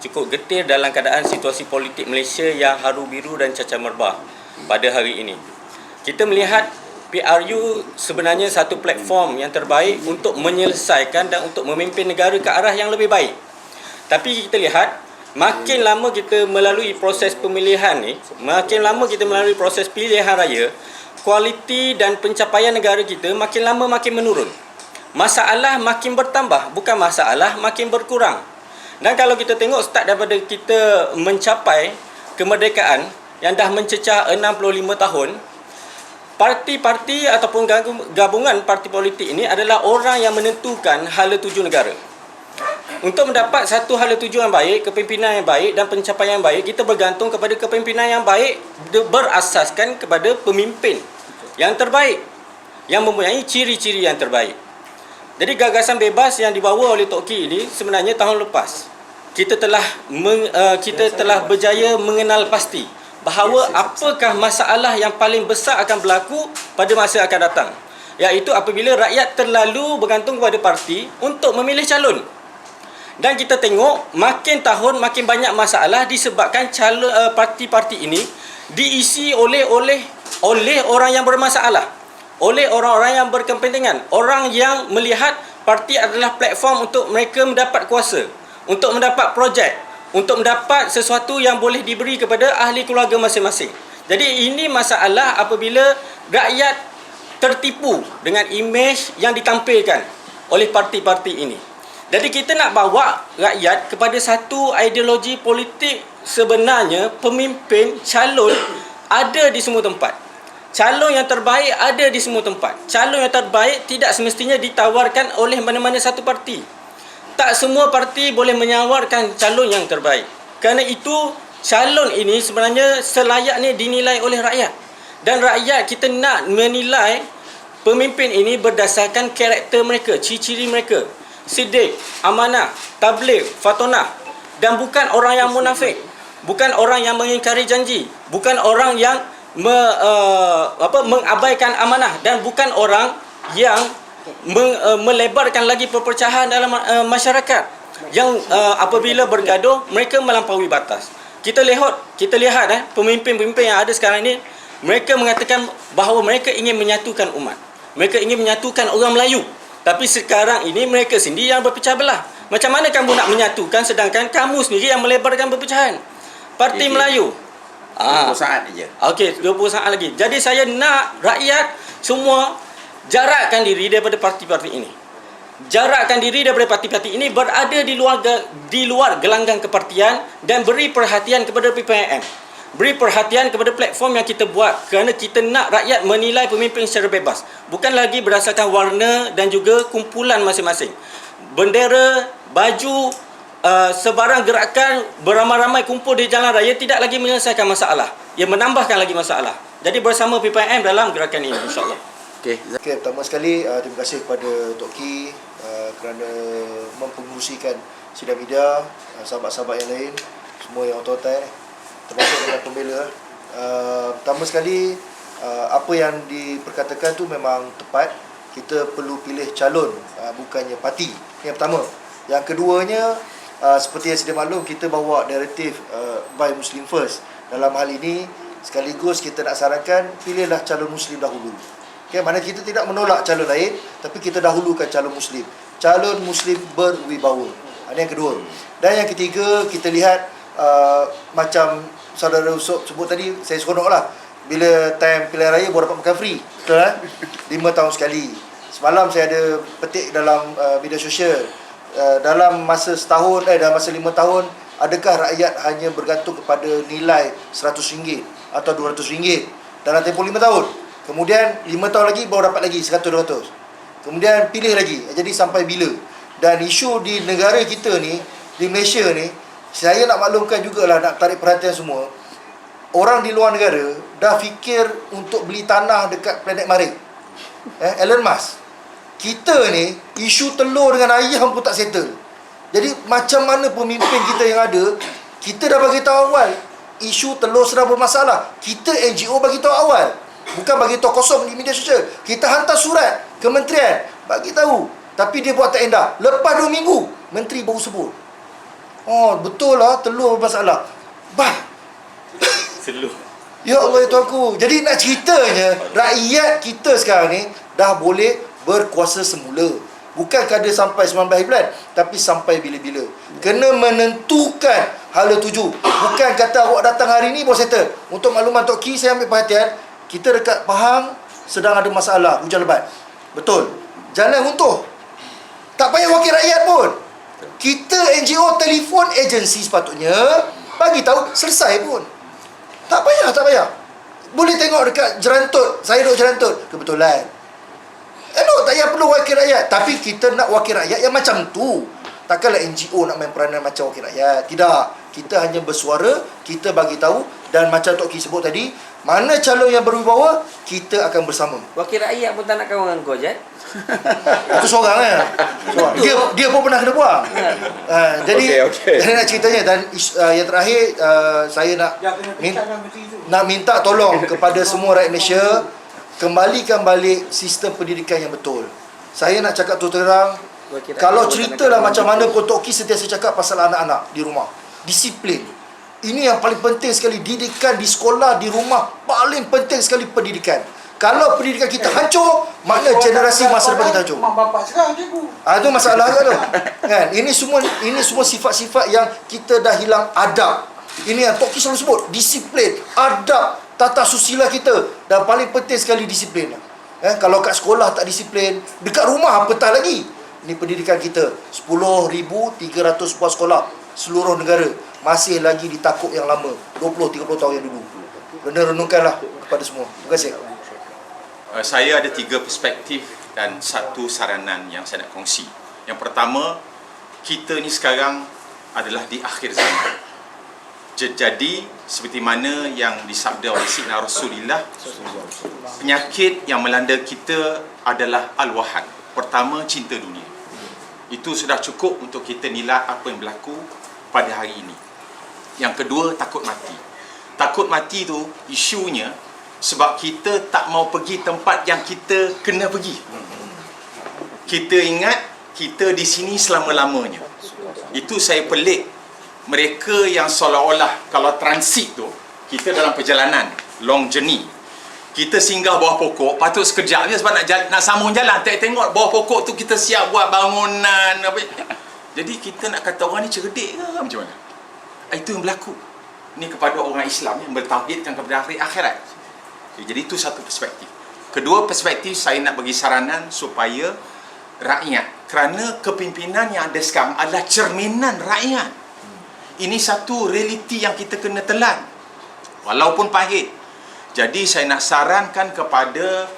cukup getir dalam keadaan situasi politik Malaysia yang haru biru dan cacah merbah pada hari ini. Kita melihat PRU sebenarnya satu platform yang terbaik untuk menyelesaikan dan untuk memimpin negara ke arah yang lebih baik. Tapi kita lihat makin lama kita melalui proses pemilihan ni, makin lama kita melalui proses pilihan raya, kualiti dan pencapaian negara kita makin lama makin menurun. Masalah makin bertambah, bukan masalah makin berkurang. Dan kalau kita tengok start daripada kita mencapai kemerdekaan yang dah mencecah 65 tahun, parti-parti ataupun gabungan parti politik ini adalah orang yang menentukan hala tuju negara. Untuk mendapat satu hala tuju yang baik, kepimpinan yang baik dan pencapaian yang baik, kita bergantung kepada kepimpinan yang baik berasaskan kepada pemimpin yang terbaik, yang mempunyai ciri-ciri yang terbaik. Jadi gagasan bebas yang dibawa oleh Tok Ki ini sebenarnya tahun lepas kita telah berjaya mengenal pasti bahawa apakah masalah yang paling besar akan berlaku pada masa akan datang, iaitu apabila rakyat terlalu bergantung kepada parti untuk memilih calon. Dan kita tengok makin tahun makin banyak masalah disebabkan calon parti-parti ini diisi oleh orang yang bermasalah, oleh orang-orang yang berkepentingan, orang yang melihat parti adalah platform untuk mereka mendapat kuasa, untuk mendapat projek, untuk mendapat sesuatu yang boleh diberi kepada ahli keluarga masing-masing. Jadi ini masalah apabila rakyat tertipu dengan imej yang ditampilkan oleh parti-parti ini. Jadi kita nak bawa rakyat kepada satu ideologi politik. Sebenarnya pemimpin, calon ada di semua tempat. Calon yang terbaik ada di semua tempat. Calon yang terbaik tidak semestinya ditawarkan oleh mana-mana satu parti. Tak semua parti boleh menawarkan calon yang terbaik. Kerana itu calon ini sebenarnya selayaknya dinilai oleh rakyat. Dan rakyat kita nak menilai pemimpin ini berdasarkan karakter mereka, ciri-ciri mereka. Siddiq, amanah, tabligh, fatonah. Dan bukan orang yang munafik, bukan orang yang mengingkari janji, bukan orang yang mengabaikan amanah, dan bukan orang yang melebarkan lagi perpecahan dalam masyarakat, yang apabila bergaduh mereka melampaui batas. Kita lihat pemimpin-pemimpin yang ada sekarang ini, mereka mengatakan bahawa mereka ingin menyatukan umat, mereka ingin menyatukan orang Melayu. Tapi sekarang ini mereka sendiri yang berpecah belah. Macam mana kamu nak menyatukan sedangkan kamu sendiri yang melebarkan perpecahan? Parti Melayu 20 saat je. Okey, 20 saat lagi. Jadi saya nak rakyat semua jarakkan diri daripada parti-parti ini. Jarakkan diri daripada parti-parti ini, berada di luar gelanggang kepartian, dan beri perhatian kepada PPIM. Beri perhatian kepada platform yang kita buat, kerana kita nak rakyat menilai pemimpin secara bebas, bukan lagi berdasarkan warna dan juga kumpulan masing-masing. Bendera, baju, sebarang gerakan beramai-ramai kumpul di jalan raya tidak lagi menyelesaikan masalah, ia menambahkan lagi masalah. Jadi bersama PPIM dalam gerakan ini, insya-Allah. Okey. Okey, pertama sekali terima kasih kepada Tok Ki kerana mempengerusikan sidang media, sahabat-sahabat yang lain, semua yang otot-otot termasuk dengan pembela. Pertama sekali apa yang diperkatakan tu memang tepat. Kita perlu pilih calon, bukannya parti. Yang pertama. Yang keduanya, seperti yang sedia maklum, kita bawa naratif by Muslim first. Dalam hal ini, sekaligus kita nak sarankan, pilihlah calon Muslim dahulu. Okay, mana kita tidak menolak calon lain, tapi kita dahulukan calon Muslim. Calon Muslim berwibawa. Ini yang kedua. Dan yang ketiga, kita lihat macam saudara Usop sebut tadi, saya seronok lah. Bila time pilihan raya baru dapat makan free. Betul kan? 5 tahun sekali. Semalam saya ada petik dalam media sosial. Dalam masa setahun, dalam masa 5 tahun, adakah rakyat hanya bergantung kepada nilai RM100 atau RM200 dalam tempoh 5 tahun? Kemudian 5 tahun lagi baru dapat lagi 100-200. Kemudian pilih lagi. Jadi sampai bila? Dan isu di negara kita ni, di Malaysia ni, saya nak maklumkan jugalah, nak tarik perhatian semua. Orang di luar negara dah fikir untuk beli tanah dekat planet Marikh. Elon Musk. Kita ni isu telur dengan ayam pun tak settle. Jadi macam mana pemimpin kita yang ada, kita dah bagi tahu awal isu telur sedang bermasalah. Kita NGO bagi tahu awal. Bukan bagi tahu kosong di media sosial. Kita hantar surat kementerian bagi tahu, tapi dia buat tak endah. Lepas 2 minggu menteri baru sebut. Oh, betul lah telur bermasalah. Selu. Ya Allah ya Tuhanku. Jadi nak ceritanya, rakyat kita sekarang ni dah boleh berkuasa semula. Bukan kada sampai 19 bulan, tapi sampai bila-bila. Kena menentukan hala tuju. Bukan kata awak datang hari ni baru settle. Untuk makluman Tok Ki, saya ambil perhatian, kita dekat Pahang sedang ada masalah hujan lebat. Betul. Jalan runtuh. Tak payah wakil rakyat pun. Kita NGO telefon agensi sepatutnya bagi tahu, selesai pun. Tak payah. Boleh tengok dekat Jerantut. Saya duduk Jerantut. Kebetulan. Tak payah perlu wakil rakyat. Tapi kita nak wakil rakyat yang macam tu. Takkanlah NGO nak main peranan macam wakil rakyat. Tidak. Kita hanya bersuara, kita bagi tahu. Dan macam Tok Ki sebut tadi, mana calon yang berwibawa, kita akan bersama. Wakil rakyat pun tak nak kawan dengan kau, Jad. Itu seorang kan. Dia pun pernah kena buang. Jadi nak ceritanya. Dan yang terakhir, saya nak minta tolong kepada semua rakyat Malaysia, kembalikan balik sistem pendidikan yang betul. Saya nak cakap terang, kalau ceritalah macam mana pun Tok Ki sentiasa cakap pasal anak-anak di rumah. Disiplin. Ini yang paling penting sekali. Didikan di sekolah, di rumah, paling penting sekali pendidikan. Kalau pendidikan kita hancur, makna generasi masa depan kita hancur. Mak bapak sekarang cikgu. Itu masalah kan tu. Kan? Ini semua sifat-sifat yang kita dah hilang adab. Ini yang Tok Ki selalu sebut, disiplin, adab, tata susila kita. Dan paling penting sekali disiplin. Kalau kat sekolah tak disiplin, dekat rumah apatah lagi. Ini pendidikan kita. 10,300 buah sekolah seluruh negara masih lagi di takuk yang lama, 20-30 tahun yang dulu. Renungkanlah kepada semua. Terima kasih. Saya ada 3 perspektif dan 1 saranan yang saya nak kongsi. Yang pertama, kita ni sekarang adalah di akhir zaman. Jadi seperti mana yang disabda oleh Sayyidina Rasulullah, penyakit yang melanda kita adalah al-wahan. Pertama, cinta dunia. Itu sudah cukup untuk kita nilai apa yang berlaku pada hari ini. Yang kedua, takut mati. Takut mati tu isunya sebab kita tak mau pergi tempat yang kita kena pergi. Kita ingat kita di sini selama-lamanya. Itu saya pelik. Mereka yang seolah-olah kalau transit tu, kita dalam perjalanan long journey, kita singgah bawah pokok, patut sekejap je sebab nak sambung jalan. Tengok bawah pokok tu kita siap buat bangunan apa. Jadi kita nak kata orang ni cerdik ke macam mana? Itu yang berlaku. Ini kepada orang Islam yang bertauhidkan kepada hari akhirat. Jadi itu satu perspektif. Kedua perspektif, saya nak bagi saranan supaya rakyat, kerana kepimpinan yang ada sekarang adalah cerminan rakyat. Ini satu realiti yang kita kena telan, walaupun pahit. Jadi saya nak sarankan kepada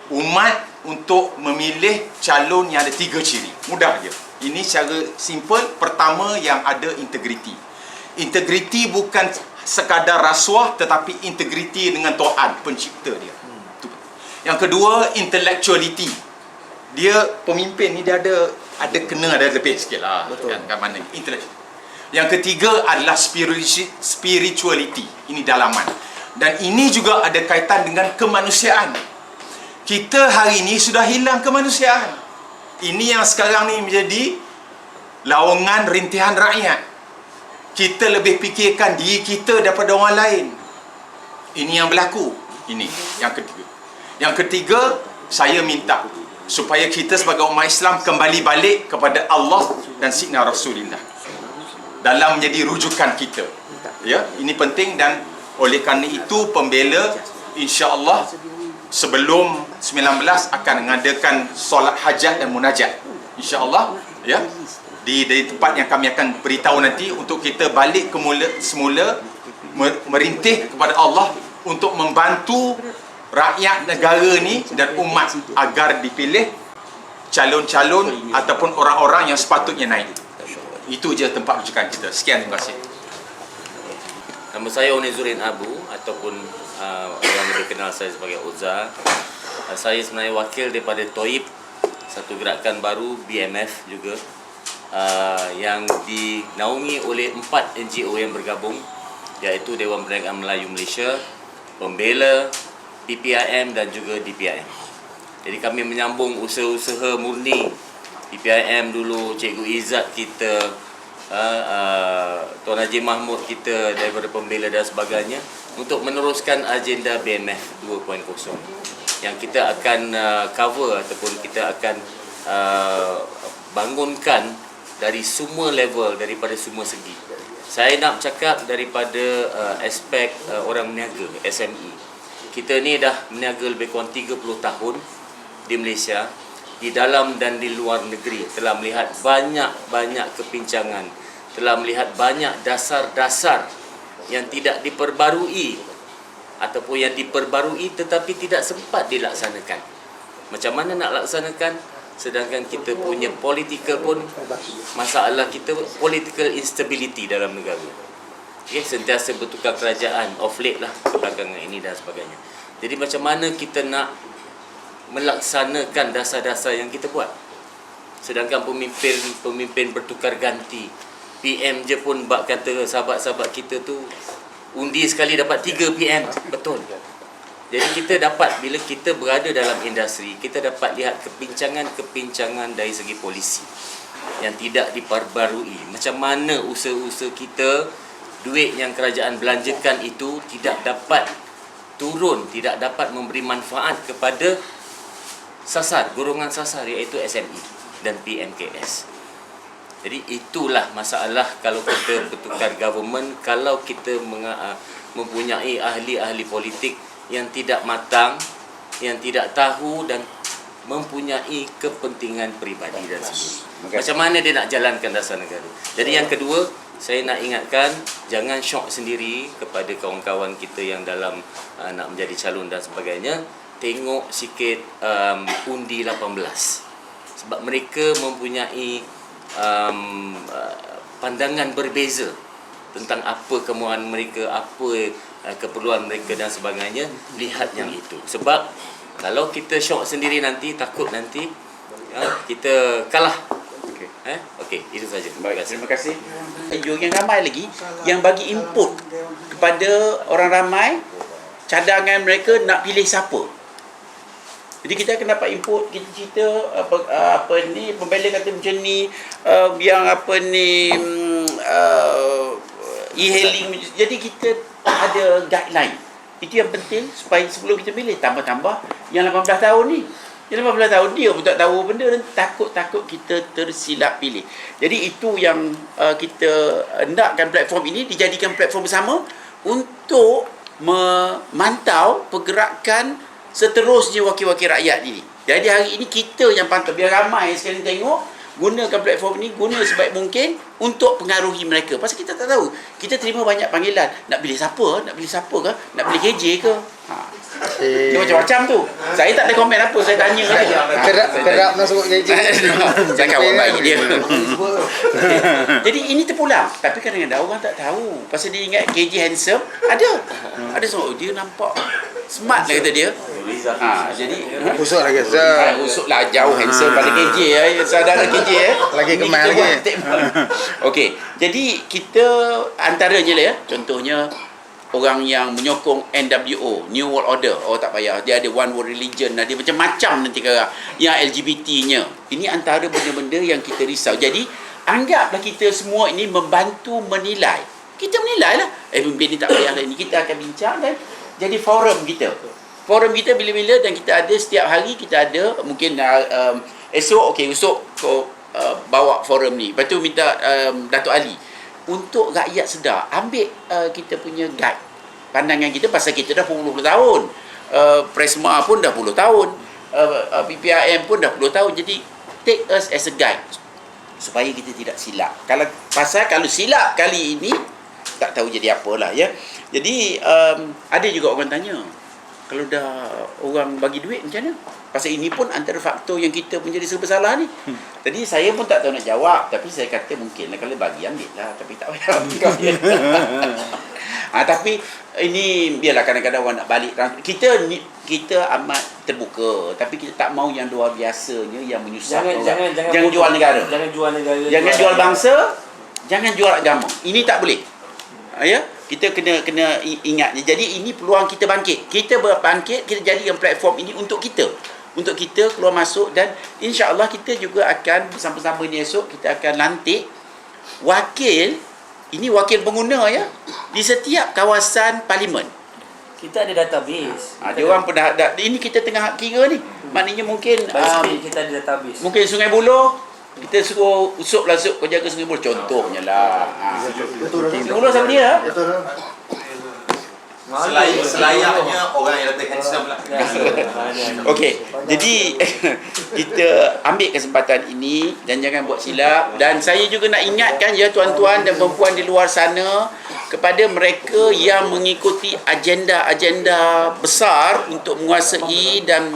umat untuk memilih calon yang ada 3 ciri. Mudah je. Ini secara simple. Pertama, yang ada integriti. Integriti bukan sekadar rasuah, tetapi integriti dengan Tuhan pencipta dia. Yang kedua, intellectuality. Dia pemimpin ni dia ada lebih sikit lah. Kan mana intellectual. Yang ketiga adalah spirituality. Ini dalaman. Dan ini juga ada kaitan dengan kemanusiaan. Kita hari ini sudah hilang kemanusiaan. Ini yang sekarang ni menjadi lawangan rintihan rakyat. Kita lebih fikirkan diri kita daripada orang lain. Ini yang berlaku. Ini yang ketiga. Yang ketiga, saya minta supaya kita sebagai umat Islam kembali balik kepada Allah dan Sayyidina Rasulullah dalam menjadi rujukan kita. Ya, ini penting. Dan oleh kerana itu pembela insya-Allah sebelum 19 akan mengadakan solat hajat dan munajat. Insya-Allah, ya. Di tempat yang kami akan beritahu nanti untuk kita balik semula merintih kepada Allah untuk membantu rakyat negara ni dan umat agar dipilih calon-calon ataupun orang-orang yang sepatutnya naik. Itu je tempat rujukan kita. Sekian, terima kasih. Nama saya Onizurin Abu ataupun orang lebih kenal saya sebagai Oza. Saya sebenarnya wakil daripada TOIB, satu gerakan baru BMF juga, yang dinaungi oleh 4 NGO yang bergabung, iaitu Dewan Perniagaan Melayu Malaysia, Pembela, PPIM dan juga DPIM. Jadi kami menyambung usaha-usaha murni PPIM dulu, Cikgu Izzat kita, Tuan Haji Mahmud kita daripada Pembela dan sebagainya, untuk meneruskan agenda BMF 2.0 yang kita akan cover ataupun kita akan bangunkan dari semua level, daripada semua segi. Saya nak cakap daripada aspek orang meniaga, SME. Kita ni dah meniaga lebih kurang 30 tahun di Malaysia, di dalam dan di luar negeri, telah melihat banyak kepincangan, telah melihat banyak dasar-dasar yang tidak diperbarui ataupun yang diperbarui tetapi tidak sempat dilaksanakan. Macam mana nak laksanakan sedangkan kita punya political pun, masalah kita political instability dalam negara. Okay, sentiasa bertukar kerajaan off late lah kebelakangan ini dan sebagainya. Jadi macam mana kita nak melaksanakan dasar-dasar yang kita buat sedangkan pemimpin bertukar ganti. PM je pun bak kata sahabat-sahabat kita tu undi sekali dapat 3 PM. Betul. Jadi kita dapat, bila kita berada dalam industri, kita dapat lihat kepincangan dari segi polisi yang tidak diperbarui. Macam mana usaha-usaha kita, duit yang kerajaan belanjakan itu tidak dapat turun, tidak dapat memberi manfaat kepada golongan sasar, iaitu SME dan PMKS. Jadi itulah masalah kalau kita bertukar government, kalau kita mempunyai ahli-ahli politik yang tidak matang, yang tidak tahu dan mempunyai kepentingan peribadi dan sebagainya. Macam mana dia nak jalankan dasar negara. Jadi yang kedua, saya nak ingatkan, jangan syok sendiri kepada kawan-kawan kita yang dalam nak menjadi calon dan sebagainya. Tengok sikit undi 18. Sebab mereka mempunyai pandangan berbeza tentang apa kemahuan mereka, apa keperluan mereka dan sebagainya. Lihat yang itu. Sebab kalau kita syok sendiri nanti, takut nanti kita kalah. Okey, itu saja. Baik, terima kasih. Yang ramai lagi yang bagi input kepada orang ramai cadangan mereka nak pilih siapa. Jadi kita akan dapat input, kita cerita apa ni, pembela kata macam ni, yang apa ni e-hailing. Jadi kita ada guideline. Itu yang penting supaya sebelum kita pilih, tambah-tambah yang 18 tahun ni. Yang 18 tahun dia pun tak tahu benda dan takut kita tersilap pilih. Jadi itu yang kita hendakkan platform ini dijadikan platform bersama untuk memantau pergerakan seterusnya wakil-wakil rakyat ini. Jadi hari ini kita yang pantau, biar ramai sekali tengok, gunakan platform ini, guna sebaik mungkin untuk pengaruhi mereka. Pasal kita tak tahu, kita terima banyak panggilan, nak pilih siapa ke, nak pilih KJ ke. Dia macam-macam tu. Saya tak ada komen apa, saya tanya saja. Kerap nak sebut KJ. Saya kawan baik dia. Jadi ini terpulang. Tapi kadang-kadang orang tak tahu. Pasal dia ingat KJ handsome, ada semua dia nampak Smart lah kata dia. Jadi Busuk lagi. usuk lah jauh handsome pada KJ ya. Saudara KJ ya. Lagi Ini kemal kita lagi. buat statement. Okey. Jadi kita antaranya lah ya. Contohnya orang yang menyokong NWO, New World Order. Oh tak payah. Dia ada One World Religion. Dia macam-macam nanti kata. Yang LGBT-nya. Ini antara benda-benda yang kita risau. Jadi anggaplah kita semua ini membantu menilai. Kita menilai lah. Pemimpin ni tak payah lah ini. Kita akan bincang dan jadi forum kita. Forum kita bila-bila dan kita ada setiap hari kita ada mungkin esok kau bawa forum ni. Lepas tu minta Datuk Ali untuk rakyat sedar ambil kita punya guide pandangan kita pasal kita dah puluh tahun. Presma pun dah 10 tahun. PPIM pun dah 10 tahun. Jadi take us as a guide supaya kita tidak silap. Kalau silap kali ini tak tahu jadi apalah ya. Jadi ada juga orang tanya, kalau dah orang bagi duit macam mana? Pasal ini pun antara faktor yang kita pun jadi serba salah ni. Jadi saya pun tak tahu nak jawab, tapi saya kata mungkin lah kalau bagi ambil lah, tapi tak payah ambil. Tapi ini biarlah kadang-kadang orang nak balik. Kita amat terbuka, tapi kita tak mau yang luar biasanya yang menyusahkan orang. Jangan jual negara. Jangan jual negara. Jangan jual bangsa, jangan jual agama. Ini tak boleh. Ya, kita kena ingat. Jadi ini peluang kita bangkit. Kita berbangkit, kita jadikan platform ini untuk kita. Untuk kita keluar masuk dan insya-Allah kita juga akan bersama-sama ni esok kita akan lantik wakil, ini wakil pengguna ya, di setiap kawasan parlimen. Kita ada database. Dia orang pernah ini kita tengah kira ni. Maknanya mungkin kita ada database. mungkin Sungai Buloh kita suruh usuk kau jaga Sungai Buloh contohnya lah. Sungai Buloh sama dia. Selayaknya orang yang lebih handsome lah. Okey. Jadi kita ambil kesempatan ini dan jangan buat silap, dan saya juga nak ingatkan ya tuan-tuan dan puan-puan di luar sana kepada mereka yang mengikuti agenda-agenda besar untuk menguasai dan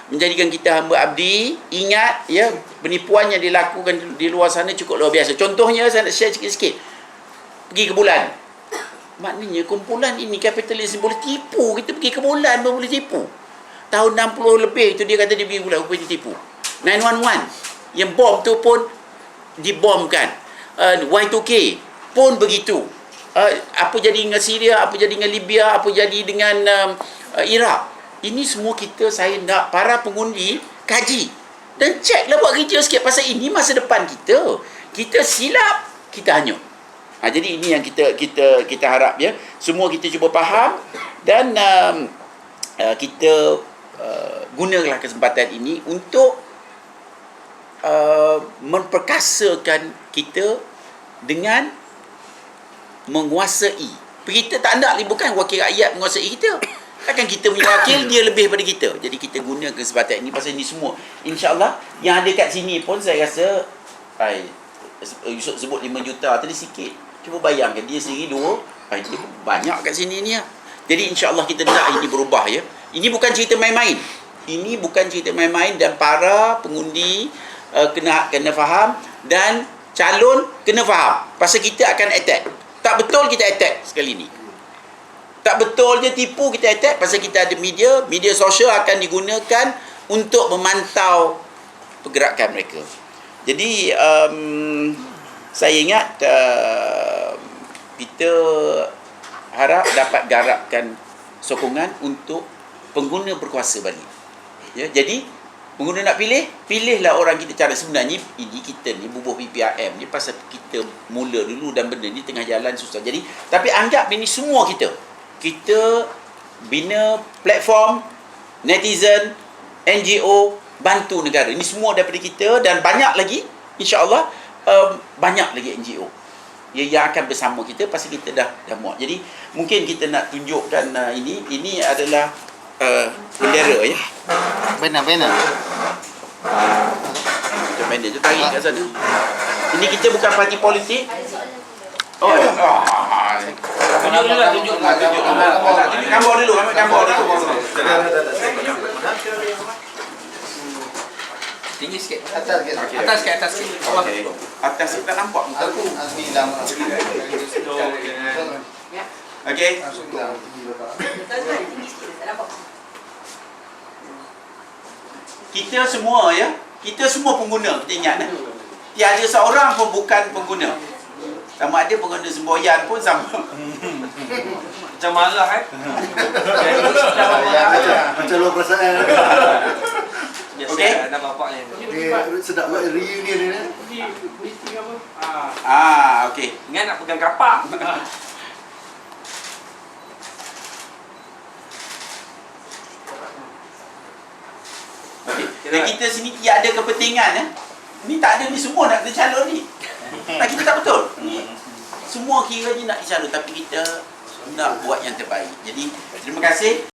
menjadikan kita hamba abdi. Ingat ya, penipuan yang dilakukan di luar sana cukup luar biasa. Contohnya saya nak share sikit-sikit. Pergi ke bulan. Maknanya kumpulan ini kapitalis boleh tipu. Kita pergi ke bulan pun boleh tipu. Tahun 60 lebih itu dia kata dia pergi bulan, rupanya tipu. 911 yang bom tu pun dibomkan. Y2K pun begitu. Apa jadi dengan Syria, apa jadi dengan Libya, apa jadi dengan Iraq. Ini semua saya nak para pengundi kaji dan ceklah, buat kerja sikit pasal ini masa depan kita. Kita silap, kita hanyut. Jadi ini yang kita harap ya. Semua kita cuba faham dan kita gunakanlah kesempatan ini untuk memperkasakan kita dengan menguasai. Kita tak nak bukan wakil rakyat menguasai kita. Takkan kita punya wakil dia lebih daripada kita. Jadi kita guna kesempatan ini pasal ini semua. InsyaAllah yang ada kat sini pun saya rasa Yusuf sebut 5 juta tadi sikit. Cuba bayangkan dia sendiri 2, dia banyak kat sini ni. Jadi insya-Allah kita nak ini berubah ya. Ini bukan cerita main-main. Ini bukan cerita main-main dan para pengundi kena faham dan calon kena faham. Pasal kita akan attack. Tak betul kita attack sekali ni. Tak betul je tipu kita attack pasal kita ada media sosial akan digunakan untuk memantau pergerakan mereka. Jadi saya ingat kita harap dapat garapkan sokongan untuk pengguna berkuasa balik. Ya, jadi pengguna nak pilihlah orang kita. Cara sebenarnya ini kita ni bubuh PPIM ni pasal kita mula dulu dan benda ni tengah jalan susah. Jadi tapi anggap ini semua kita bina platform, netizen, NGO, bantu negara. Ini semua daripada kita dan banyak lagi insya-Allah banyak lagi NGO yang akan bersama kita pasal kita dah muat. Jadi mungkin kita nak tunjukkan ini adalah bendera ya. Benar. Macam bendera tu tarik kat sana. Ini kita bukan parti politik. Tunjuk. Gambar dulu. Tinggi sikit. Atas sikit. Atas sikit. Okey. Atas tak nampak muka aku. Okey. Tinggi sikit. Tak nampak. kita semua ya, kita semua pengguna, kita ingat eh? Tiada seorang pun bukan pengguna. Sama ada pengguna semboyan pun sama. Macam marah Macam luar perasaan. Okey. Ada bapaknya. Sedap buat reunion ni. Okey. Ingat nak pegang kapak. Okey. Dan kita sini tiada kepentingan ya. Ni tak ada ni semua nak kena calon ni. Tak, kita tak betul. Semua kiranya nak dicalon tapi kita nak buat yang terbaik. Jadi terima kasih.